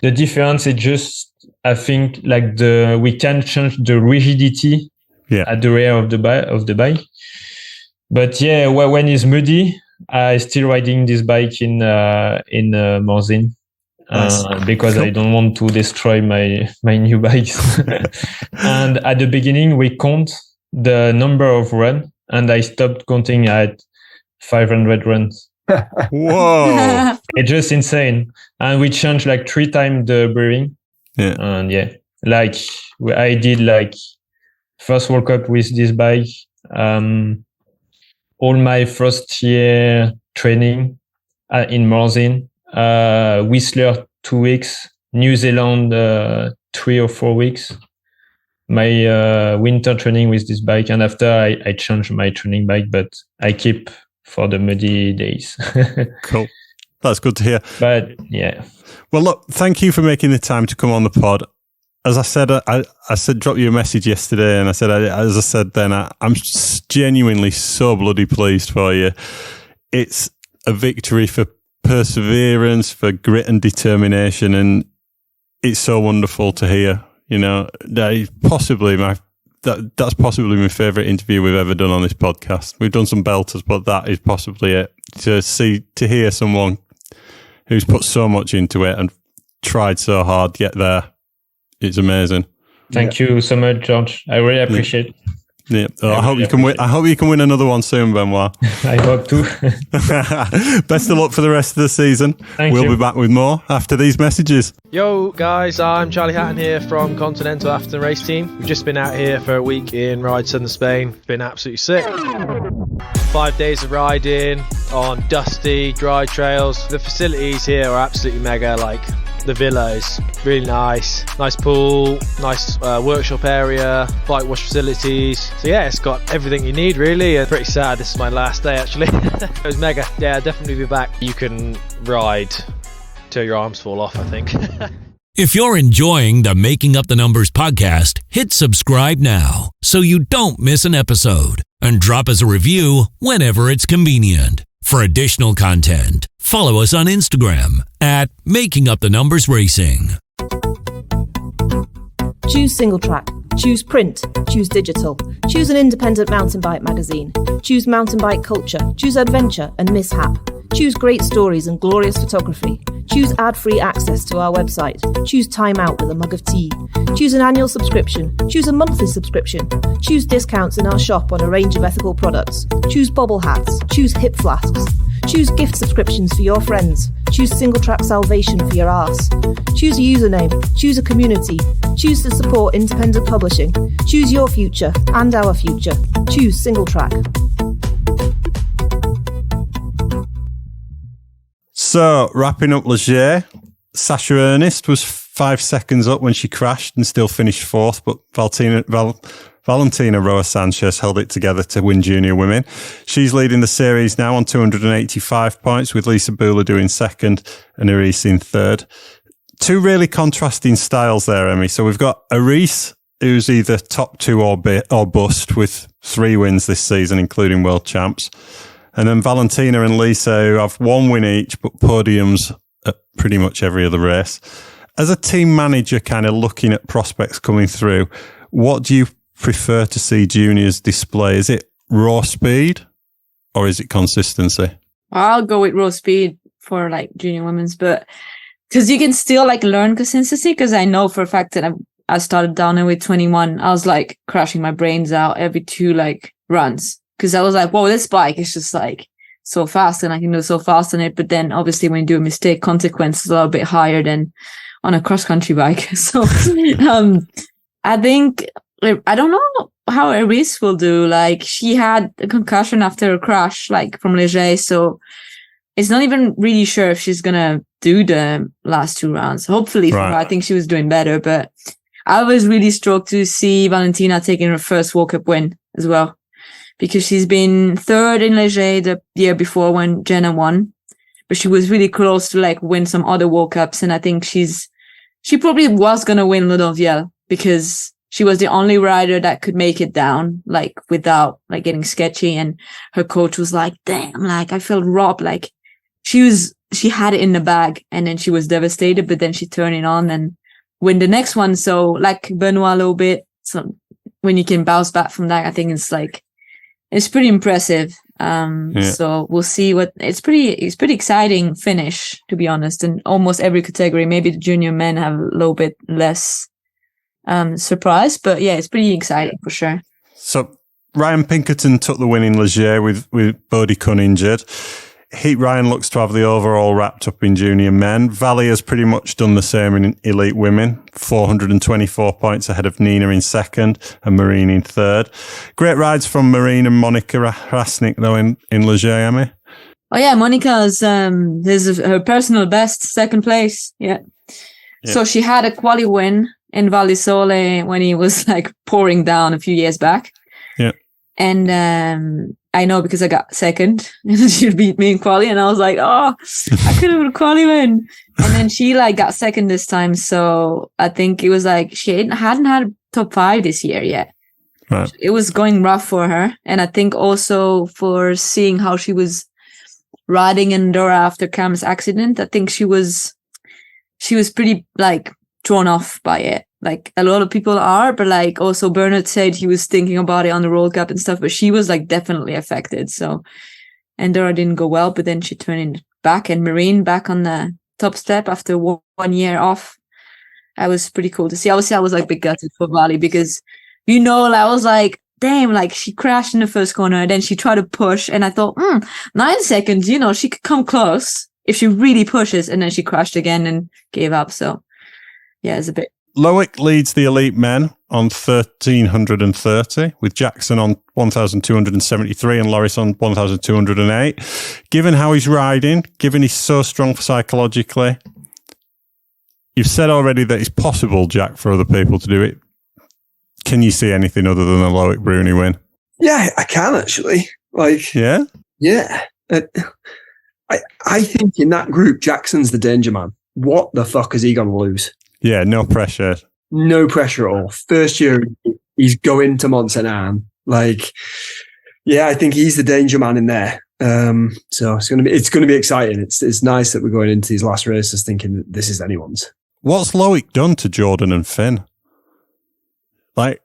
the difference is just, I think, like we can change the rigidity at the rear of the bike. But when it's muddy, I still riding this bike in Morzine because I don't want to destroy my new bikes. And at the beginning, we count the number of runs, and I stopped counting at 500 runs. Whoa! It's just insane. And we changed like 3 times the bearing. Yeah. And like I did like first World Cup with this bike. All my first year training in Morzine, Whistler 2 weeks, New Zealand 3 or 4 weeks. My winter training with this bike, and after I changed my training bike, but I keep for the muddy days. Cool. That's good to hear. But yeah. Well, look, thank you for making the time to come on the pod. As I said, I said, drop you a message yesterday, and I said, as I said then, I'm genuinely so bloody pleased for you. It's a victory for perseverance, for grit and determination, and it's so wonderful to hear. That's possibly my favourite interview we've ever done on this podcast. We've done some belters, but that is possibly it. To hear someone who's put so much into it and tried so hard to get there, it's amazing. Thank you so much, George. I really appreciate it. Yeah. I hope you can win. I hope you can win another one soon, Benoit. I hope too. Best of luck for the rest of the season. We'll be back with more after these messages. Yo guys, I'm Charlie Hatton here from Continental Afterton Race Team. We've just been out here for a week in Ride Southern Spain. Been absolutely sick. 5 days of riding on dusty, dry trails. The facilities here are absolutely mega. Like the villa is really nice pool, nice workshop area, bike wash facilities. So yeah, it's got everything you need really. And pretty sad this is my last day actually. It was mega. Yeah, I'll definitely be back. You can ride till your arms fall off, I think. If you're enjoying the Making Up the Numbers podcast, hit subscribe now so you don't miss an episode. and drop us a review whenever it's convenient. For additional content, follow us on Instagram at Making Up the Numbers Racing. Choose single track. Choose print. Choose digital. Choose an independent mountain bike magazine. Choose mountain bike culture. Choose adventure and mishap. Choose great stories and glorious photography. Choose ad-free access to our website. Choose time out with a mug of tea. Choose an annual subscription. Choose a monthly subscription. Choose discounts in our shop on a range of ethical products. Choose bobble hats. Choose hip flasks. Choose gift subscriptions for your friends. Choose single track salvation for your arse. Choose a username. Choose a community. Choose to support independent publishing. Choose your future and our future. Choose single track. So, wrapping up Leger, Sasha Ernest was 5 seconds up when she crashed and still finished fourth, but Valentina Roa Sanchez held it together to win junior women. She's leading the series now on 285 points, with Lisa Bula doing second and Aris in third. Two really contrasting styles there, Emmy. So we've got Aris, who's either top two or bust, with 3 wins this season, including world champs. And then Valentina and Lisa, who have 1 win each, but podiums at pretty much every other race. As a team manager, kind of looking at prospects coming through, what do you prefer to see juniors display? Is it raw speed or is it consistency? I'll go with raw speed for like junior women's, but because you can still like learn consistency. Because I know for a fact that I started down there with 21. I was like crashing my brains out every 2 like runs. Because I was like, whoa, this bike is just like so fast and I can do so fast on it. But then obviously when you do a mistake, consequences are a bit higher than on a cross-country bike. So I think, I don't know how Aris will do. Like she had a concussion after a crash, like from Leger. So it's not even really sure if she's going to do the last 2 rounds. Hopefully for her, I think she was doing better. But I was really stoked to see Valentina taking her first World Cup win as well. Because she's been third in Leger the year before when Jenna won, but she was really close to like win some other World Cups. And I think she probably was going to win Le Vielle because she was the only rider that could make it down, like without like getting sketchy. And her coach was like, damn, like I felt robbed. Like she had it in the bag and then she was devastated, but then she turned it on and win the next one. So like Benoit a little bit. So when you can bounce back from that, I think it's pretty impressive. So we'll see it's pretty exciting finish, to be honest. And almost every category, maybe the junior men have a little bit less surprise, but yeah, it's pretty exciting for sure. So Ryan Pinkerton took the win in Leger with Bodie Kun injured. Heat Ryan looks to have the overall wrapped up in junior men. Vali has pretty much done the same in elite women, 424 points ahead of Nina in second and Marine in third. Great rides from Marine and Monica Rasnik, though, in Leger, Emmy. Oh, yeah, Monica's this is her personal best, second place. Yeah. So she had a quali win in Val di Sole when he was like pouring down a few years back. Yeah. And I know because I got second and she beat me in quali and I was like, oh, I could have a quali win. And then she like got second this time. So I think it was like she hadn't had a top 5 this year yet. Right. It was going rough for her. And I think also for seeing how she was riding in Andorra after Cam's accident, I think she was pretty like thrown off by it. Like a lot of people are, but like also Bernard said he was thinking about it on the World Cup and stuff, but she was like definitely affected. So Andorra didn't go well, but then she turned it back and Marine back on the top step after 1 year off. That was pretty cool to see. Obviously I was like big gutted for Vali because, I was like, damn, like she crashed in the first corner and then she tried to push and I thought, 9 seconds, she could come close if she really pushes, and then she crashed again and gave up. So yeah, it's a bit. Loic leads the elite men on 1,330, with Jackson on 1,273 and Loris on 1,208. Given how he's riding, given he's so strong psychologically, you've said already that it's possible, Jack, for other people to do it. Can you see anything other than a Loic Bruni win? Yeah, I can actually. Yeah? Yeah. I think in that group, Jackson's the danger man. What the fuck is he going to lose? Yeah, no pressure. No pressure at all. First year, he's going to Mont Saint Anne. Like, Yeah, I think he's the danger man in there. So it's gonna be exciting. It's nice that we're going into these last races thinking that this is anyone's. What's Loic done to Jordan and Finn? Like,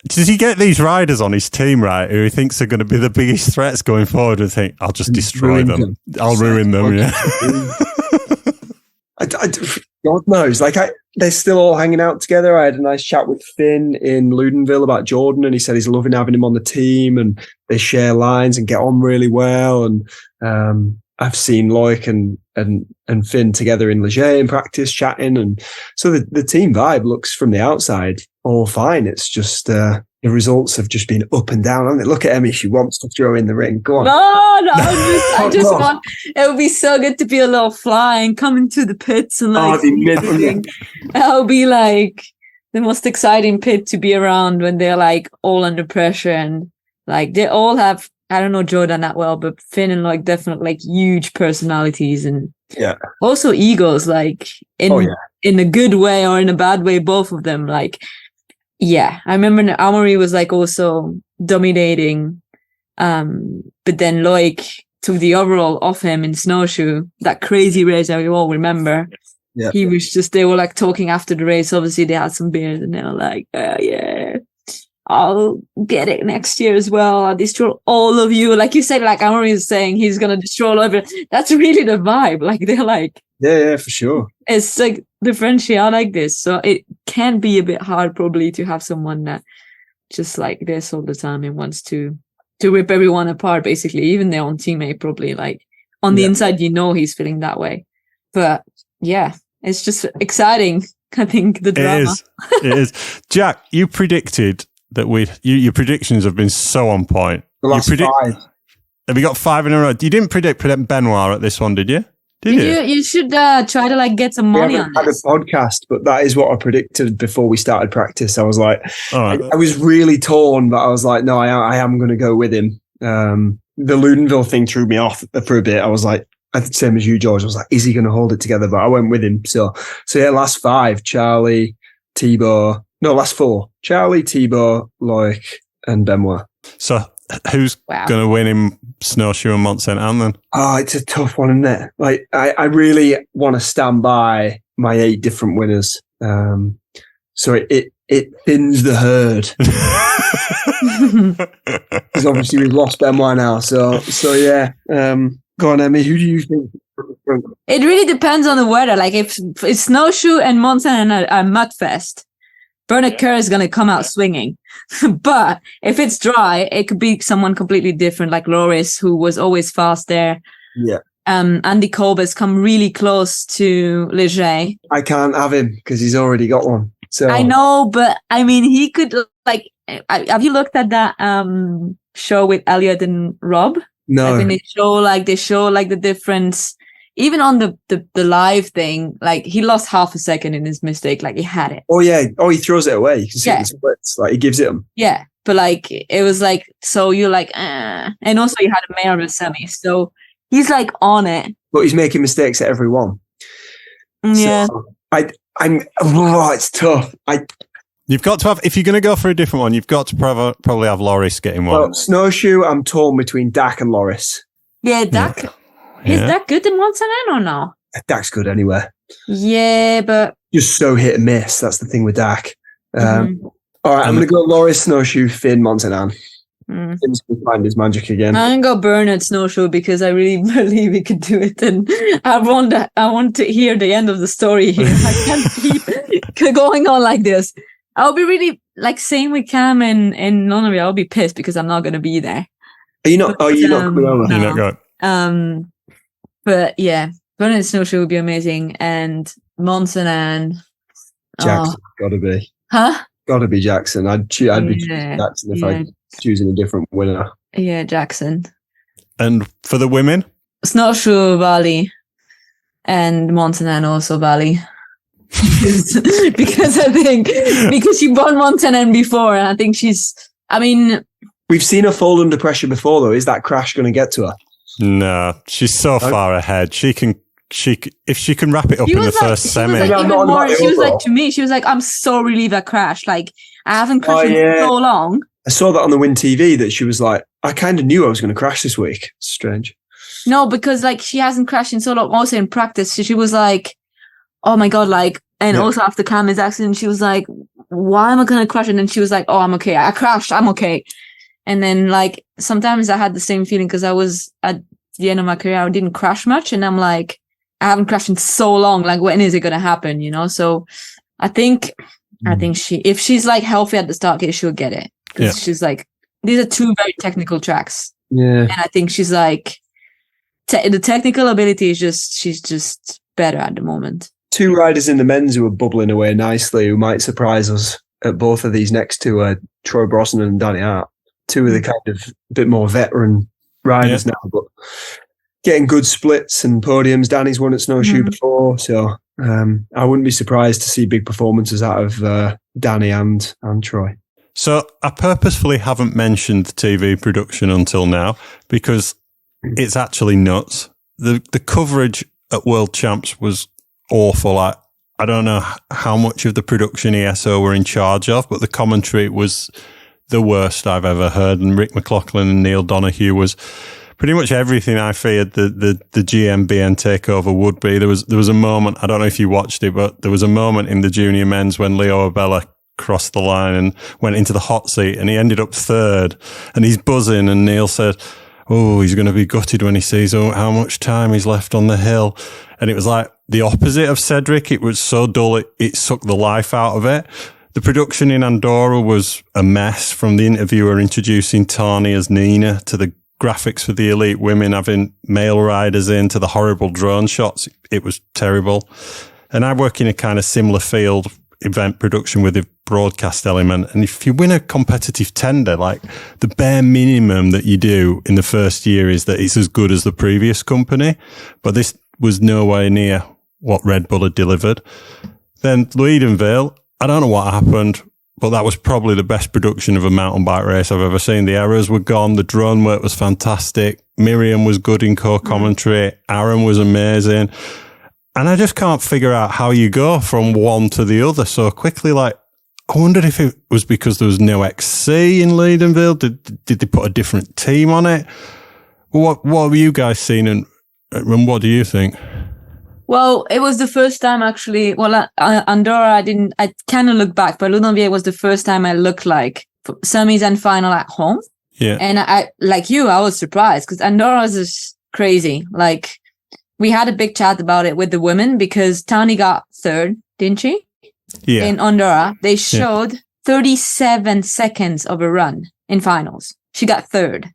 does he get these riders on his team, right, who he thinks are going to be the biggest threats going forward and think, I'll just destroy them. I'll ruin them, yeah. God knows. Like, they're still all hanging out together. I had a nice chat with Finn in Ludenville about Jordan, and he said he's loving having him on the team, and they share lines and get on really well. And I've seen Loic and Finn together in Leger in practice, chatting, and so the team vibe looks from the outside all fine. It's just the results have just been up and down. And look at Emmy; she wants to throw in the ring. Go on. No, I just want. It would be so good to be a little fly and come into the pits and like. That would be like the most exciting pit to be around when they're like all under pressure and like they all have. I don't know Jordan that well, but Finn and like definitely like huge personalities and also egos, like in a good way or in a bad way, both of them. Like, yeah, I remember Amaury was like also dominating, but then Loic took the overall off him in snowshoe, that crazy race that we all remember. Yeah, he was just, they were like talking after the race. Obviously, they had some beers and they were like, yeah. I'll get it next year as well. I'll destroy all of you. Like you said, like Amaury is saying he's going to destroy all of it. That's really the vibe. Like they're like... Yeah, for sure. It's like the friendship are like this. So it can be a bit hard probably to have someone that just like this all the time and wants to rip everyone apart, basically. Even their own teammate probably. Like on the inside, you know he's feeling that way. But yeah, it's just exciting. I think the drama. It is. Jack, you predicted... that your predictions have been so on point. The last 5. Have you got 5 in a row? You didn't predict Benoit at this one, did you? Did you? You should try to like get some money on this. I had a podcast, but that is what I predicted before we started practice. I was like, I was really torn, but I was like, no, I am going to go with him. The Ludenville thing threw me off for a bit. I was like, same as you, George. I was like, is he going to hold it together? But I went with him. So yeah, last 5, Charlie, Thibaut. No, last 4. Charlie, Thibaut, Loic, and Benoit. So who's going to win in Snowshoe and Mont Saint Anne then? Oh, it's a tough one, isn't it? Like, I really want to stand by my 8 different winners. So it thins the herd. Because obviously we've lost Benoit now. So yeah. Go on, Emmy. Who do you think? It really depends on the weather. Like if it's Snowshoe and Mont Saint Anne are Mudfest, Bernard Kerr is going to come out swinging. But if it's dry, it could be someone completely different, like Loris, who was always fast there. Yeah. Andy Kolb has come really close to Leger. I can't have him because he's already got one. So I know, but I mean, he could like. Have you looked at that show with Elliot and Rob? No. I mean, they show the difference. Even on the live thing, like he lost half a second in his mistake, like he had it. Oh yeah. Oh, he throws it away. You can see the splits. Like he gives it him. Yeah, but like it was like, so you're like, and also you had a mayor of the semi, so he's like on it. But he's making mistakes at every one. Yeah. So it's tough. You've got to have, if you're going to go for a different one, you've got to probably have Loris getting one. Well, Snowshoe, I'm torn between Dak and Loris. Yeah, Dak. Yeah. Is that good in Mont Saint Anne or no? Dak's good anywhere. Yeah, but just so hit and miss. That's the thing with Dak. All right, I'm going to go Loris, Snowshoe, Finn, Mont Saint Anne. Finn's going to find his magic again. I'm going to go Bernard Snowshoe because I really believe he could do it, and I want to hear the end of the story here. I can't keep going on like this. I'll be really like same with Cam and Nonnery. I'll be pissed because I'm not going to be there. Are you not? You're not coming over. No. You're not going. But yeah, Bernard Snowshoe would be amazing, and Mont Saint Anne. Jackson, gotta be. Huh? Gotta be Jackson. I'd be choosing Jackson if I choosing a different winner. Yeah, Jackson. And for the women, Snowshoe, Vali, and Mont Saint Anne also Vali. because I think she won Mont Saint Anne before, and I think we've seen her fall under pressure before, though. Is that crash going to get to her? No, she's so far ahead. If she can wrap it up in the first semi. She was like to me, she was like, I'm so relieved I crashed. Like I haven't crashed in so long. I saw that on the Win TV that she was like, I kind of knew I was going to crash this week. It's strange. No, because like she hasn't crashed in so long. Also in practice, she was like, "Oh my god!" Like, and also after Camille's accident, she was like, "Why am I gonna crash?" And then she was like, "Oh, I'm okay. I crashed. I'm okay." And then like sometimes I had the same feeling because I was at the end of my career. I didn't crash much, and I'm like, I haven't crashed in so long. Like, when is it gonna happen? You know? So I think if she's like healthy at the start, she'll get it. Because she's like, these are two very technical tracks. Yeah. And I think she's like, the technical ability is she's just better at the moment. Two riders in the men's who are bubbling away nicely, who might surprise us at both of these next two are Troy Brosnan and Danny Hart. Two of the kind of bit more veteran riders now, but getting good splits and podiums. Danny's won at Snowshoe before, so I wouldn't be surprised to see big performances out of Danny and Troy. So I purposefully haven't mentioned TV production until now because it's actually nuts. The coverage at World Champs was awful. I don't know how much of the production ESO were in charge of, but the commentary was the worst I've ever heard. And Rick McLaughlin and Neil Donoghue was pretty much everything I feared the GMBN takeover would be. There was a moment, I don't know if you watched it, but there was a moment in the junior men's when Leo Abella crossed the line and went into the hot seat and he ended up third and he's buzzing and Neil said, oh, he's going to be gutted when he sees how much time he's left on the hill. And it was like the opposite of Cedric. It was so dull, it sucked the life out of it. The production in Andorra was a mess, from the interviewer introducing Tani as Nina to the graphics for the elite women having male riders in to the horrible drone shots. It was terrible. And I work in a kind of similar field, event production with a broadcast element. And if you win a competitive tender, like the bare minimum that you do in the first year is that it's as good as the previous company. But this was nowhere near what Red Bull had delivered. Then Luidenvale, I don't know what happened, but that was probably the best production of a mountain bike race I've ever seen. The errors were gone. The drone work was fantastic. Miriam was good in co-commentary. Aaron was amazing. And I just can't figure out how you go from one to the other so quickly. Like, I wondered if it was because there was no XC in Luidenvale. Did they put a different team on it? What have you guys seen and what do you think? Well, it was the first time actually. Well, Andorra, I kind of look back, but Luidenvale was the first time I looked like semis and final at home. Yeah. And I, like you, I was surprised because Andorra is just crazy. Like, we had a big chat about it with the women because Tani got third, didn't she? Yeah. In Andorra, they showed 37 seconds of a run in finals. She got third.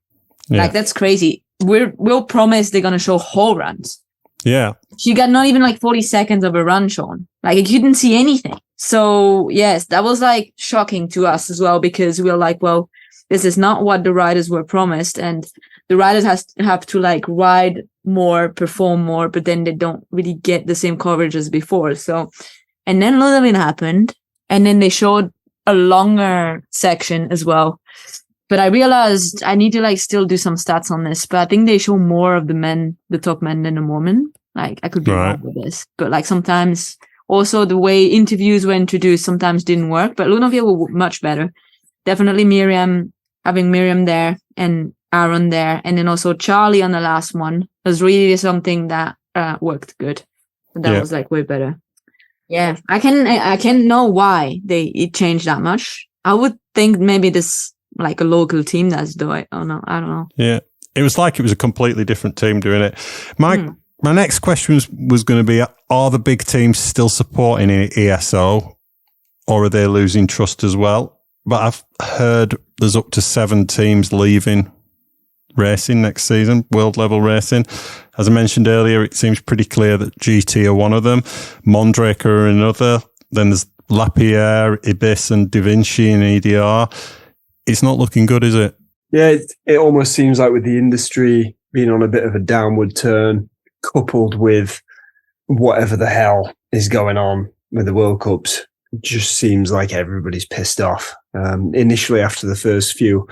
Yeah. Like, that's crazy. We'll promise they're going to show whole runs. Yeah. She got not even like 40 seconds of a run shown. Like, you couldn't see anything. So, yes, that was like shocking to us as well because we were like, well, this is not what the riders were promised. And the riders have to like ride more, perform more, but then they don't really get the same coverage as before. So, and then Luidenvale happened, and then they showed a longer section as well. But I realized I need to like still do some stats on this, but I think they show more of the top men than the women. Like, I could be wrong with this, but like sometimes also the way interviews were introduced sometimes didn't work, but Luidenvale were much better. Definitely having Miriam there and Aaron there, and then also Charlie on the last one was really something that worked good. That was like way better. Yeah, I can know why it changed that much. I would think maybe this like a local team that's doing. Oh no, I don't know. Yeah, it was like it was a completely different team doing it. My next question was going to be: are the big teams still supporting ESO, or are they losing trust as well? But I've heard there's up to 7 teams leaving racing next season, world level racing. As I mentioned earlier, it seems pretty clear that GT are one of them, Mondraker are another, then there's Lapierre, Ibis and Da Vinci in EDR. It's not looking good, is it? Yeah, it almost seems like with the industry being on a bit of a downward turn, coupled with whatever the hell is going on with the World Cups, it just seems like everybody's pissed off. Initially, after the first few,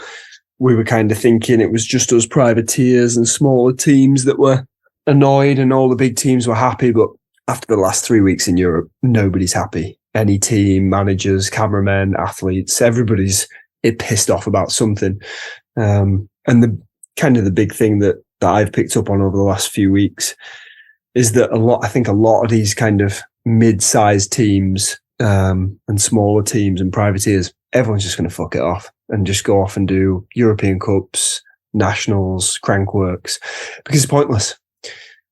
we were kind of thinking it was just us privateers and smaller teams that were annoyed and all the big teams were happy. But after the last 3 weeks in Europe, nobody's happy. Any team, managers, cameramen, athletes, everybody's pissed off about something. And the big thing that I've picked up on over the last few weeks is that I think a lot of these kind of mid-sized teams and smaller teams and privateers, everyone's just going to fuck it off and just go off and do European Cups, Nationals, Crankworks, because it's pointless.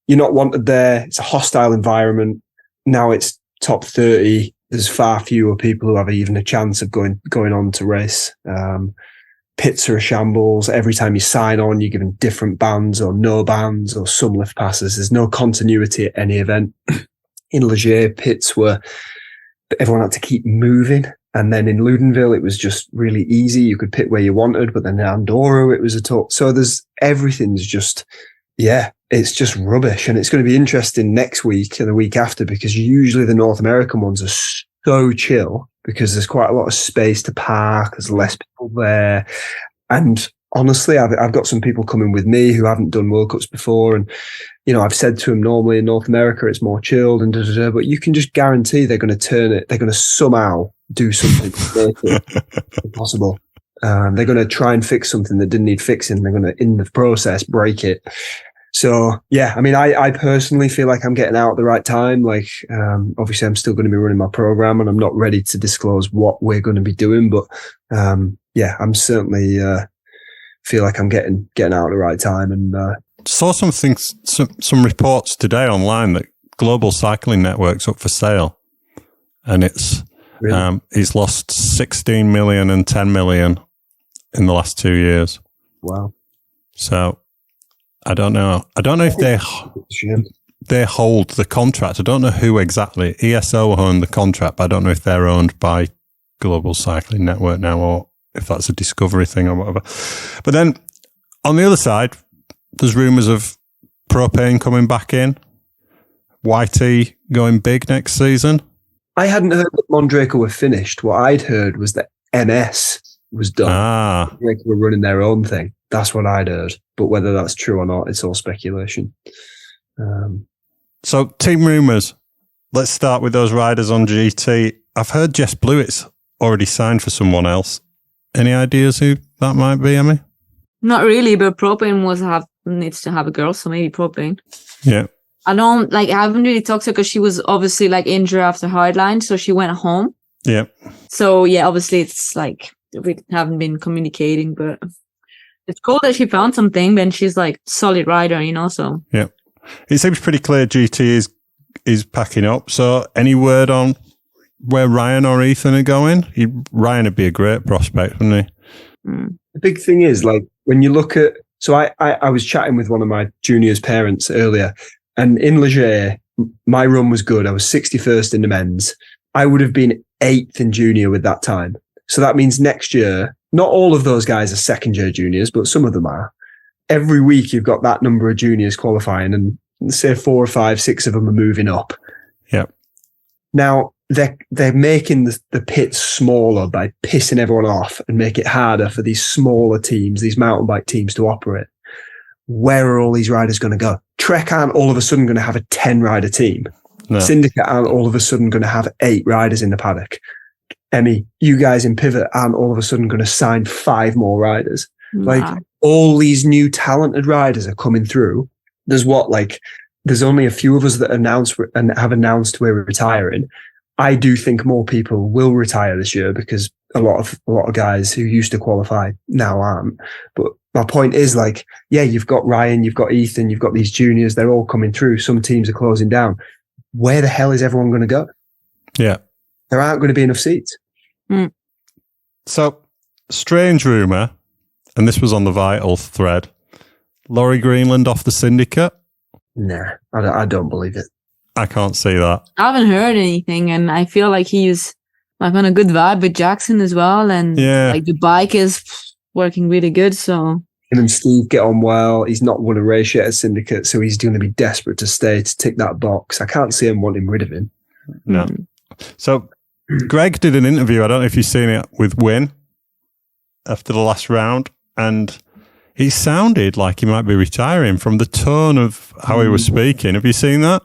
You're not wanted there. It's a hostile environment. Now it's top 30. There's far fewer people who have even a chance of going on to race. Pits are a shambles. Every time you sign on, you're given different bands or no bands or some lift passes. There's no continuity at any event. In Leger, pits were, everyone had to keep moving. And then in Ludenville, it was just really easy. You could pit where you wanted, but then in Andorra, it was a talk. So everything's just, it's just rubbish. And it's going to be interesting next week and the week after, because usually the North American ones are so chill because there's quite a lot of space to park. There's less people there. And honestly, I've got some people coming with me who haven't done World Cups before. And, I've said to them, normally in North America, it's more chilled and but you can just guarantee they're going to turn it. They're going to somehow do something to make it impossible. They're going to try and fix something that didn't need fixing. They're going to, in the process, break it. So, I personally feel like I'm getting out at the right time. Like, obviously, I'm still going to be running my program and I'm not ready to disclose what we're going to be doing. But, I'm certainly feel like I'm getting out at the right time. And saw some reports today online that Global Cycling Network's up for sale. And it's really? He's lost 16 million and 10 million in the last 2 years. Wow. So I don't know if they hold the contract. I don't know who exactly. ESO own the contract, but I don't know if they're owned by Global Cycling Network now or if that's a Discovery thing or whatever. But then on the other side, there's rumours of propane coming back in, YT going big next season. I hadn't heard that Mondraker were finished. What I'd heard was that MS was done. Mondraker were running their own thing. That's what I'd heard. But whether that's true or not, it's all speculation. So, Team Rumours. Let's start with those riders on GT. I've heard Jess Blewett's already signed for someone else. Any ideas who that might be, Emmy? Not really, but Propane needs to have a girl, so maybe Propane. Yeah. I haven't really talked to her because she was obviously injured after Hardline, so she went home. Yeah. So, obviously it's we haven't been communicating, but it's cool that she found something. Then she's solid rider, so. Yeah. It seems pretty clear GT is packing up. So any word on where Ryan or Ethan are going? Ryan would be a great prospect, wouldn't he? Mm. The big thing is when you look at, so I was chatting with one of my juniors' parents earlier, and in Leger, my run was good. I was 61st in the men's. I would have been 8th in junior with that time. So that means next year, not all of those guys are second year juniors, but some of them are. Every week you've got that number of juniors qualifying, and say 4 or 5, 6 of them are moving up. Yeah. Now they're making the pits smaller by pissing everyone off and make it harder for these smaller teams, these mountain bike teams to operate. Where are all these riders going to go? Trek aren't all of a sudden going to have a 10-rider team. No. Syndicate aren't all of a sudden going to have 8 riders in the paddock. Emmy, you guys in Pivot aren't all of a sudden going to sign 5 more riders. Wow. All these new talented riders are coming through. There's there's only a few of us that have announced we're retiring. I do think more people will retire this year because a lot of guys who used to qualify now aren't. But my point is you've got Ryan, you've got Ethan, you've got these juniors, they're all coming through. Some teams are closing down. Where the hell is everyone going to go? Yeah. There aren't going to be enough seats. Mm. So, strange rumour, and this was on the Vital thread, Laurie Greenland off the syndicate? Nah, I don't believe it. I can't see that. I haven't heard anything, and I feel like he's on a good vibe with Jackson as well, and the bike is working really good, so. Him and Steve get on well. He's not won a race yet at Syndicate, so he's going to be desperate to stay to tick that box. I can't see him wanting rid of him. No. So, Greg did an interview, I don't know if you've seen it, with Win after the last round, and he sounded like he might be retiring from the tone of how he was speaking. Have you seen that?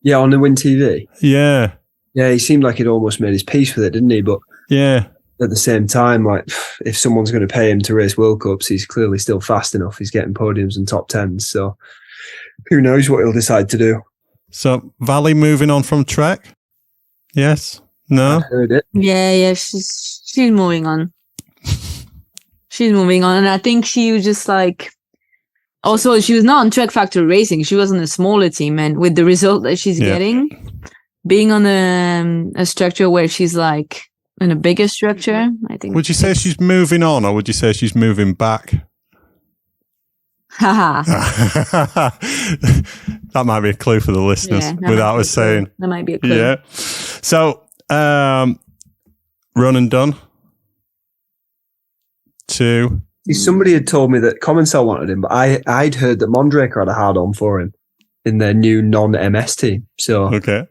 Yeah, on the Win TV. Yeah. Yeah, he seemed like he'd almost made his peace with it, didn't he? But yeah, at the same time, like if someone's going to pay him to race World Cups, he's clearly still fast enough. He's getting podiums and top tens. So who knows what he'll decide to do. So Vali moving on from Trek? Yes? No? I heard it. Yeah, she's moving on. She's moving on, and I think she was just like. Also, she was not on Trek Factory Racing. She was on a smaller team, and with the result that she's getting, being on a structure where she's like in a bigger structure, I think. Would you say she's moving on, or would you say she's moving back? Haha. That might be a clue for the listeners without us saying. That might be a clue. Yeah. So, run and done. 2. Somebody had told me that Commensal wanted him, but I'd heard that Mondraker had a hard on for him in their new non-MS team. So okay.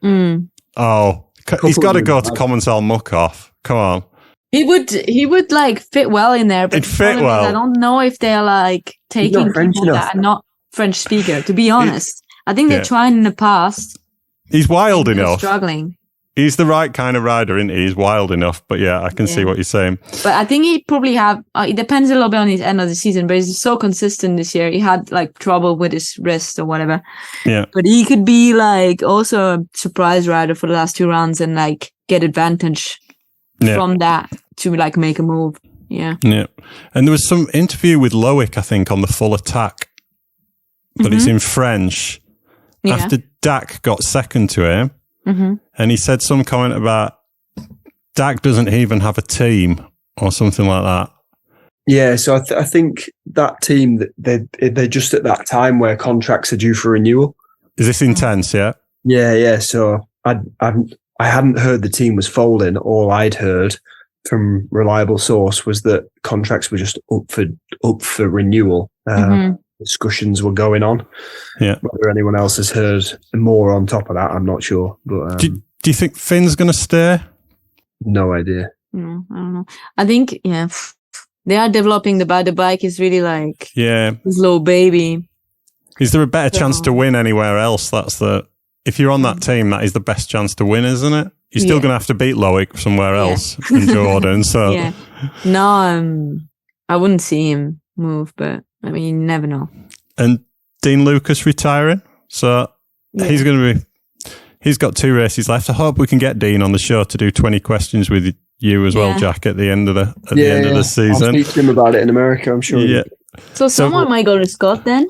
Oh, he's got to go to Commensal Muck-Off. Come on. He would like fit well in there, but It'd fit well. I don't know if they're like taking people that are not French speaker. To be honest, I think they tried in the past. He's wild enough. Struggling. He's the right kind of rider, isn't he? He's wild enough, but I can see what you're saying. But I think he probably have. It depends a little bit on his end of the season, but he's so consistent this year. He had like trouble with his wrist or whatever. Yeah. But he could be like also a surprise rider for the last 2 rounds and like get advantage from that to like make a move. Yeah. Yeah. And there was some interview with Loic, I think, on the Full Attack, but it's in French. Yeah. After Dak got second to him. Mm-hmm. And he said some comment about Dak doesn't even have a team or something like that. Yeah, so I think that team, they're just at that time where contracts are due for renewal. Is this intense, yeah? Yeah. So I hadn't heard the team was folding. All I'd heard from reliable source was that contracts were just up for renewal. Discussions were going on. Yeah. Whether anyone else has heard more on top of that, I'm not sure. But do you think Finn's going to stay? No idea. No, I don't know. I think they are developing the bike is really like his little baby. Is there a better chance to win anywhere else? If you're on that team, that is the best chance to win, isn't it? You're still going to have to beat Loic somewhere else in Jordan. So no, I wouldn't see him move, but. I mean, you never know. And Dean Lucas retiring. So he's got 2 races left. I hope we can get Dean on the show to do 20 questions with you as well, Jack, at the end of the season. I'll speak to him about it in America, I'm sure. Yeah. So someone might go to Scott then?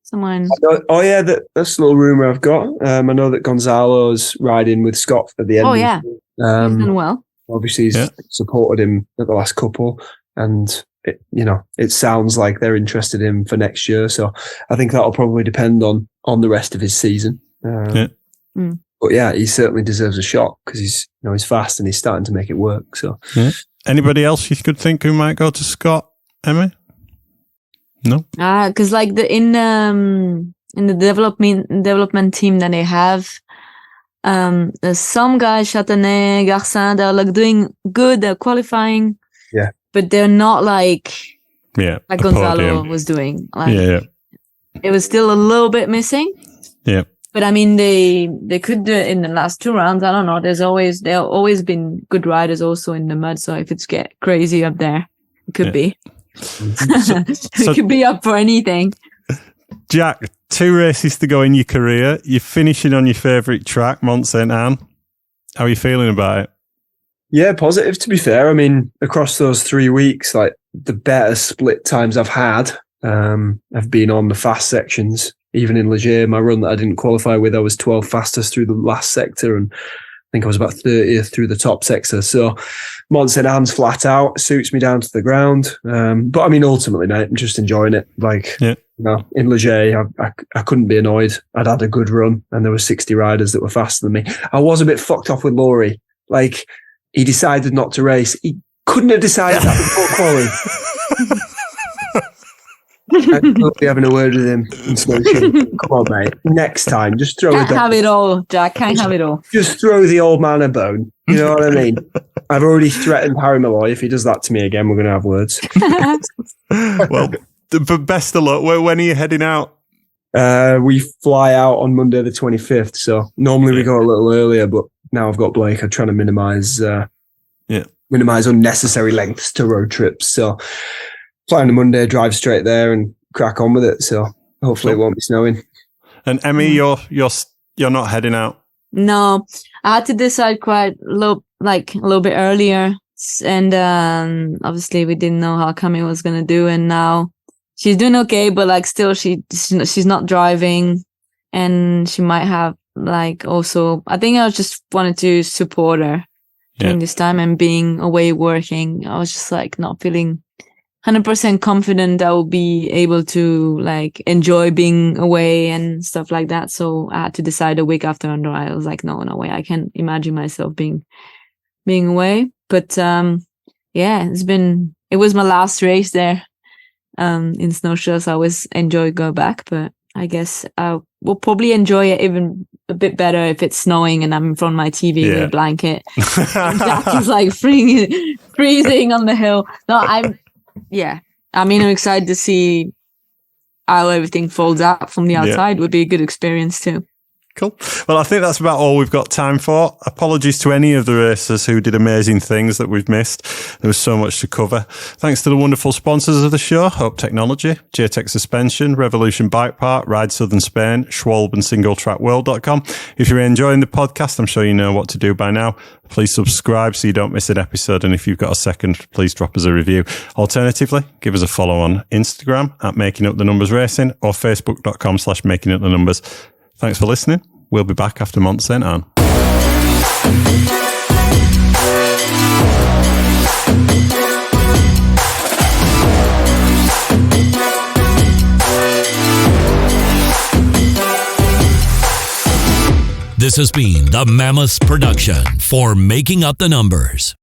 Someone. That's a little rumor I've got. I know that Gonzalo's riding with Scott at the end. Oh, yeah. He's done well. Obviously, he's supported him at the last couple. And it sounds like they're interested in him for next year. So I think that'll probably depend on the rest of his season. But he certainly deserves a shot because he's fast and he's starting to make it work. So anybody else you could think who might go to Scott, Emmy? No, because like in the development team that they have, there's some guys, Châtenay, Garcin, they're like doing good. They're qualifying. Yeah. But they're not like Gonzalo podium. was doing. It was still a little bit missing. Yeah. But I mean, they could do it in the last 2 rounds. I don't know. There always been good riders also in the mud. So if it's get crazy up there, it could be. It could be up for anything. Jack, 2 races to go in your career. You're finishing on your favourite track, Mont Saint Anne. How are you feeling about it? Yeah, positive, to be fair. I mean, across those 3 weeks, like the better split times I've had have been on the fast sections. Even in Leger, my run that I didn't qualify with, I was 12 fastest through the last sector, and I think I was about 30th through the top sector. So Mont Saint Anne's flat out, suits me down to the ground. But I mean, ultimately, mate, I'm just enjoying it. Like, in Leger, I couldn't be annoyed. I'd had a good run, and there were 60 riders that were faster than me. I was a bit fucked off with Laurie. Like, he decided not to race. He couldn't have decided that before quality. I'd be having a word with him. Come on, mate. Next time, just throw Can't have it all, Jack. Can't have it all. Just throw the old man a bone. You know what I mean? I've already threatened Harry Malloy. If he does that to me again, we're going to have words. Well, but best of luck. When are you heading out? We fly out on Monday the 25th. So normally we go a little earlier, but now I've got Blake. I'm trying to minimise minimize unnecessary lengths to road trips. So fly on a Monday, drive straight there and crack on with it. So hopefully it won't be snowing. And Emmy, you're not heading out? No, I had to decide quite a little bit earlier. And obviously we didn't know how Camille was going to do. And now she's doing okay, but like still she's not driving. And she might have also, I think I just wanted to support her during this time, and being away working. I was just not feeling 100% confident I will be able to enjoy being away and stuff like that. So I had to decide a week after, and I was like, no way. I can't imagine myself being away. But it was my last race there in snowshoe, so I always enjoy going back. But I guess I will probably enjoy it even a bit better if it's snowing and I'm in front of my TV with a blanket. Jack is freezing on the hill. No, I'm excited to see how everything folds out from the outside. Would be a good experience too. Cool. Well, I think that's about all we've got time for. Apologies to any of the racers who did amazing things that we've missed. There was so much to cover. Thanks to the wonderful sponsors of the show, Hope Technology, JTech Suspension, Revolution Bike Park, Ride Southern Spain, Schwalbe and SingleTrackWorld.com. If you're enjoying the podcast, I'm sure you know what to do by now. Please subscribe so you don't miss an episode. And if you've got a second, please drop us a review. Alternatively, give us a follow on Instagram at Making Up the Numbers Racing or Facebook.com/Making Up the Numbers. Thanks for listening. We'll be back after Mont Saint Anne. This has been the Mammoth production for Making Up the Numbers.